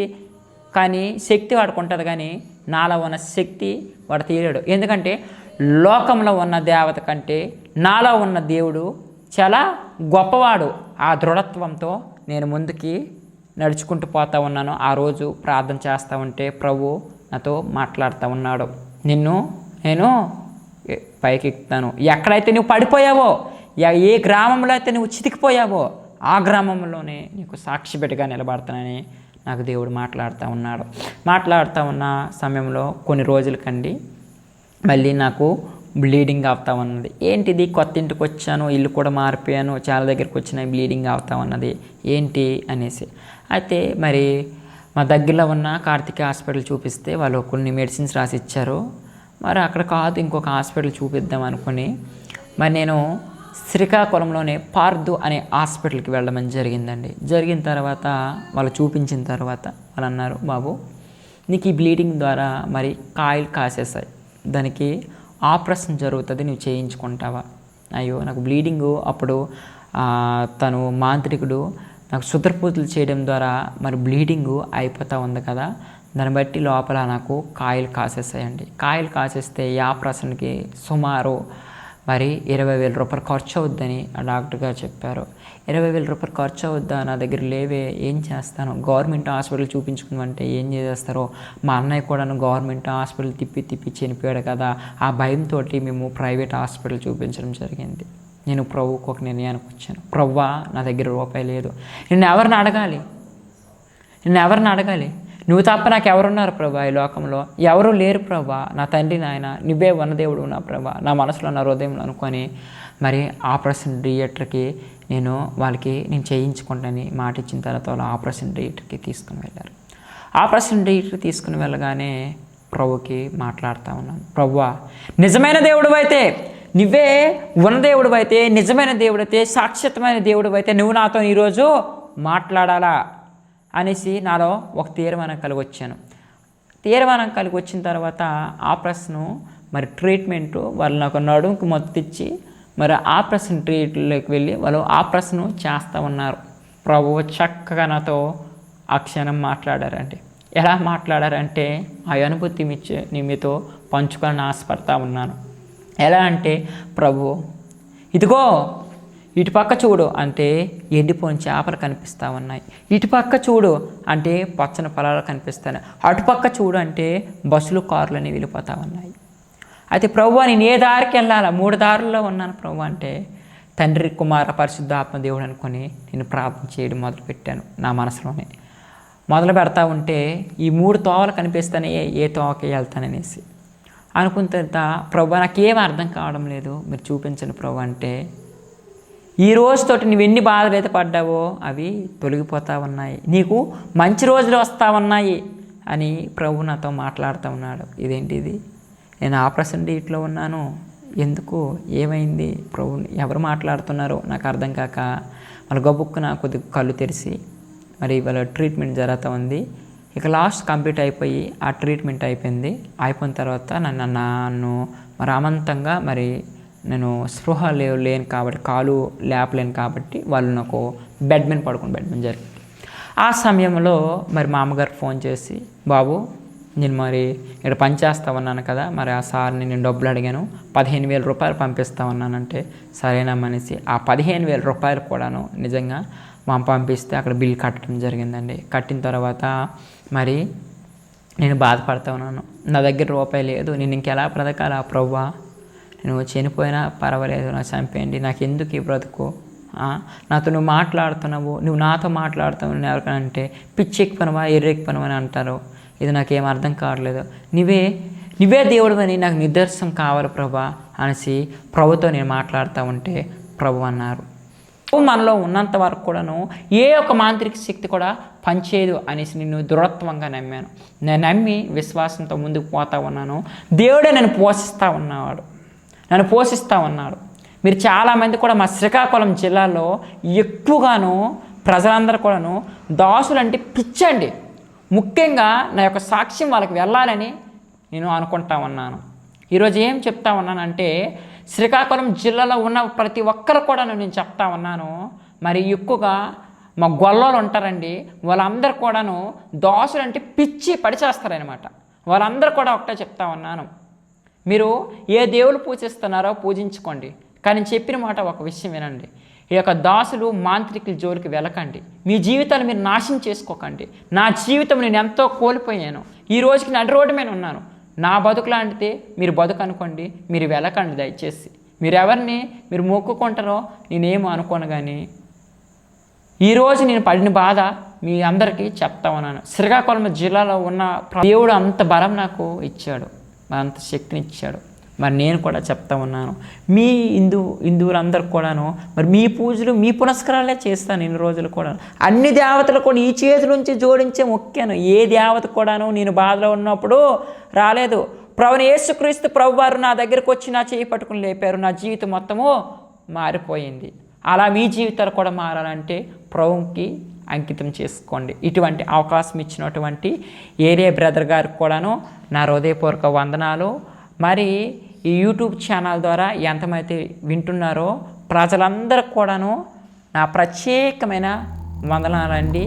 కానీ శక్తి వాడికి ఉంటుంది, కానీ నాలో ఉన్న శక్తి వాడు తీయలేడు. ఎందుకంటే లోకంలో ఉన్న దేవత కంటే నాలో ఉన్న దేవుడు చాలా గొప్పవాడు. ఆ దృఢత్వంతో నేను ముందుకి నడుచుకుంటూ పోతూ ఉన్నాను. ఆ రోజు ప్రార్థన చేస్తూ ఉంటే ప్రభు నాతో మాట్లాడుతూ ఉన్నాడు, నేను పైకి ఎక్కుతాను. ఎక్కడైతే నువ్వు పడిపోయావో, ఏ గ్రామంలో అయితే నువ్వు చితికిపోయావో ఆ గ్రామంలోనే నీకు సాక్షి బిడ్డగా నిలబడతానని నాకు దేవుడు మాట్లాడుతూ ఉన్నాడు. మాట్లాడుతూ ఉన్న సమయంలో కొన్ని రోజులకండి మళ్ళీ నాకు బ్లీడింగ్ అవుతూ ఉన్నది. ఏంటిది, కొత్త ఇంటికి వచ్చాను, ఇల్లు కూడా మారిపోయాను, చాలా దగ్గరికి వచ్చినాయి, బ్లీడింగ్ అవుతూ ఉన్నది ఏంటి అనేసి. అయితే మరి మా దగ్గరలో ఉన్న కార్తిక హాస్పిటల్ చూపిస్తే వాళ్ళు కొన్ని మెడిసిన్స్ రాసి ఇచ్చారు. మరి అక్కడ కాదు, ఇంకొక హాస్పిటల్ చూపిద్దాం అనుకుని మరి నేను శ్రీకాకుళంలోనే పార్దు అనే హాస్పిటల్కి వెళ్ళమని జరిగిందండి. జరిగిన తర్వాత వాళ్ళు చూపించిన తర్వాత వాళ్ళు అన్నారు, బాబు నీకు ఈ బ్లీడింగ్ ద్వారా మరి కాయలు కాసేసాయి, దానికి ఆపరేషన్ జరుగుతుంది, నువ్వు చేయించుకుంటావా? అయ్యో నాకు బ్లీడింగు అప్పుడు తను మాంత్రికుడు నాకు శుద్రపూజలు చేయడం ద్వారా మరి బ్లీడింగు అయిపోతూ ఉంది కదా, దాన్ని బట్టి లోపల నాకు కాయలు కాసేసాయండి. కాయలు కాసేస్తే ఈ ఆపరేషన్కి సుమారు మరి 20,000 రూపాయలు ఖర్చు అవుద్దని ఆ డాక్టర్ గారు చెప్పారు. 20,000 రూపాయలు ఖర్చు అవుద్దా, నా దగ్గర లేవే, ఏం చేస్తాను? గవర్నమెంట్ హాస్పిటల్ చూపించుకున్నామంటే ఏం చేస్తారో, మా అన్నయ్య కూడా గవర్నమెంట్ హాస్పిటల్ తిప్పి చనిపోయాడు కదా, ఆ భయంతో మేము ప్రైవేట్ హాస్పిటల్ చూపించడం జరిగింది. నేను ప్రభువుకు ఒక నిర్ణయానికి వచ్చాను, ప్రభువా నా దగ్గర రూపాయి లేదు, నిన్ను ఎవరిని అడగాలి? నువ్వు తప్ప నాకు ఎవరున్నారు ప్రభా, ఈ లోకంలో ఎవరు లేరు ప్రభా, నా తండ్రి నాయన నువ్వే వనదేవుడు నా ప్రభా, నా మనసులో నా హృదయంలో అనుకొని మరి ఆపరేషన్ థియేటర్కి నేను చేయించుకుంటానని మాట ఇచ్చిన తర్వాత వాళ్ళు ఆపరేషన్ థియేటర్కి తీసుకుని వెళ్ళారు. ఆపరేషన్ థియేటర్కి తీసుకుని వెళ్ళగానే ప్రభుకి మాట్లాడుతూ ఉన్నాను, ప్రభువా నిజమైన దేవుడు అయితే, నువ్వే వనదేవుడు అయితే, నిజమైన దేవుడైతే, సాక్షాత్మైన దేవుడు అయితే నువ్వు నాతో ఈరోజు మాట్లాడాలా అనేసి నాలో ఒక తీర్మానం కలిగి వచ్చాను. తీర్మానం కలిగి వచ్చిన తర్వాత ఆపరేషను మరి ట్రీట్మెంటు వాళ్ళు నాకు నడుముకి మొత్తిచ్చి మరి ఆపరేషన్ ట్రీట్లోకి వెళ్ళి వాళ్ళు ఆపరేషన్ చేస్తూ ఉన్నారు. ప్రభువు చక్కగా నాతో ఆ క్షణం మాట్లాడారండి. ఎలా మాట్లాడారంటే ఆ అనుభూతి మీతో పంచుకొని ఆశపడతా ఉన్నాను. ఎలా అంటే, ప్రభు ఇదిగో ఇటుపక్క చూడు అంటే ఎండిపోయిన చేపలు కనిపిస్తూ ఉన్నాయి, ఇటుపక్క చూడు అంటే పచ్చని పొలాలు కనిపిస్తాయి, అటుపక్క చూడు అంటే బస్సులు కార్లు అనేవి వెళ్ళిపోతూ ఉన్నాయి. అయితే ప్రభు నేను ఏ దారికి వెళ్ళాలా, 3 దారుల్లో ఉన్నాను ప్రభు అంటే తండ్రి కుమార పరిశుద్ధాత్మ దేవుడు అనుకొని నేను ప్రార్థన చేయడం మొదలుపెట్టాను. నా మనసులోనే మొదలు పెడతా ఉంటే ఈ 3 తోవలు కనిపిస్తానే ఏ తోవకి వెళ్తాననేసి అనుకున్న తర్వాత ప్రభు నాకేం అర్థం కావడం లేదు, మీరు చూపించండి ప్రభు అంటే ఈ రోజుతోటి నువ్వు ఎన్ని బాధలు అయితే పడ్డావో అవి తొలగిపోతూ ఉన్నాయి, నీకు మంచి రోజులు వస్తూ ఉన్నాయి అని ప్రభు నాతో మాట్లాడుతూ ఉన్నాడు. ఇదేంటిది, నేను ఆపరేషన్ డీట్లో ఉన్నాను, ఎందుకు ఏమైంది ప్రభు, ఎవరు మాట్లాడుతున్నారో నాకు అర్థం కాక వాళ్ళ గబుక్కున కొద్దిగా కళ్ళు తెరిచి మరి వాళ్ళ ట్రీట్మెంట్ జరుగుతూ ఉంది. ఇక లాస్ట్ కంప్లీట్ అయిపోయి ఆ ట్రీట్మెంట్ అయిపోయింది. అయిపోయిన తర్వాత నన్ను మరి అమంతంగా మరి నేను స్పృహ లేను కాబట్టి, కాలు లేపలేను కాబట్టి వాళ్ళు నాకు బెడ్ మీద జరిగింది. ఆ సమయంలో మరి మా అమ్మగారికి ఫోన్ చేసి, బాబు నేను మరి ఇక్కడ పని చేస్తా ఉన్నాను కదా, మరి ఆ సార్ని నేను డబ్బులు అడిగాను, 15,000 రూపాయలు పంపిస్తా ఉన్నానంటే సరేనమ్మనేసి ఆ 15,000 రూపాయలు కూడాను నిజంగా మా పంపిస్తే అక్కడ బిల్ కట్టడం జరిగిందండి. కట్టిన తర్వాత మరి నేను బాధపడతా ఉన్నాను. నా దగ్గర రూపాయి లేదు, నేను ఇంకెలా బ్రతకాలా ప్రభువా, నేను చనిపోయినా పర్వాలేదు, నాకు చంపేయండి, నాకు ఎందుకు ఈ బ్రతుకు, నాతో నువ్వు మాట్లాడుతున్నావు, నువ్వు నాతో మాట్లాడుతున్నావు ఎవరికనంటే పిచ్చెక్కి పనువా ఎర్రెక్కి పనువా అని అంటారు. ఇది నాకేం అర్థం కావట్లేదు, నువ్వే దేవుడు అని నాకు నిదర్శనం కావాలి ప్రభా అనేసి ప్రభుతో నేను మాట్లాడుతూ ఉంటే ప్రభు అన్నారు, మనలో ఉన్నంత వరకు కూడాను ఏ ఒక్క మాంత్రిక శక్తి కూడా పనిచేయదు అనేసి నేను దృఢత్వంగా నమ్మాను. నేను నమ్మి విశ్వాసంతో ముందుకు పోతా ఉన్నాను. దేవుడే నన్ను పోషిస్తూ ఉన్నాడు. మీరు చాలామంది కూడా మా శ్రీకాకుళం జిల్లాలో ఎక్కువగాను ప్రజలందరూ కూడాను దాసులు అంటే పిచ్చండి. ముఖ్యంగా నా యొక్క సాక్ష్యం వాళ్ళకి వెళ్ళాలని నేను అనుకుంటా ఉన్నాను. ఈరోజు ఏం చెప్తా ఉన్నానంటే, శ్రీకాకుళం జిల్లాలో ఉన్న ప్రతి ఒక్కరు కూడా నేను చెప్తా ఉన్నాను, మరి ఎక్కువగా మా గొల్లోలు ఉంటారండి, వాళ్ళందరూ కూడాను దాసులు అంటే పిచ్చి పడిచేస్తారనమాట. వాళ్ళందరూ కూడా ఒకటే చెప్తా ఉన్నాను, మీరు ఏ దేవుడు పూజిస్తున్నారో పూజించుకోండి, కానీ చెప్పిన మాట ఒక విషయం వినండి, ఈ యొక్క దాసులు మాంత్రికుల జోలికి వెళ్ళకండి, మీ జీవితాలు మీరు నాశనం చేసుకోకండి. నా జీవితం నేను ఎంతో కోల్పోయాను, ఈ రోజుకి నడి రోడ్డు మీద ఉన్నాను, నా బతుకు లాంటిదే మీరు బతుకు అనుకోండి, మీరు వెళ్ళకండి దయచేసి. మీరు ఎవరిని మీరు మొక్కుకుంటారో నేనేమో అనుకోను, కానీ ఈరోజు నేను పడిన బాధ మీ అందరికీ చెప్తా ఉన్నాను. శ్రీకాకుళం జిల్లాలో ఉన్న దేవుడు అంత బలం నాకు ఇచ్చాడు, అంత శక్తిని ఇచ్చాడు. మరి నేను కూడా చెప్తా ఉన్నాను, మీ హిందువులందరూ కూడాను మరి మీ పూజలు మీ పునస్కారాలే చేస్తాను. ఇన్ని రోజులు కూడా అన్ని దేవతలు కూడా ఈ చేతి నుంచి జోడించే మొక్కాను. ఏ దేవత కూడాను నేను బాధలో ఉన్నప్పుడు రాలేదు. ప్రభుని యేసుక్రీస్తు ప్రభువారు నా దగ్గరకు వచ్చి నా చేయి పట్టుకుని లేపారు, నా జీవితం మొత్తము మారిపోయింది. అలా మీ జీవితాలు కూడా మారాలంటే ప్రభుకి అంకితం చేసుకోండి. ఇటువంటి అవకాశం ఇచ్చినటువంటి ఏరియా బ్రదర్ గారికి కూడాను నా హృదయపూర్వక వందనాలు. మరి ఈ యూట్యూబ్ ఛానల్ ద్వారా ఎంతమైతే వింటున్నారో ప్రజలందరికీ కూడాను నా ప్రత్యేకమైన వందనాలండి.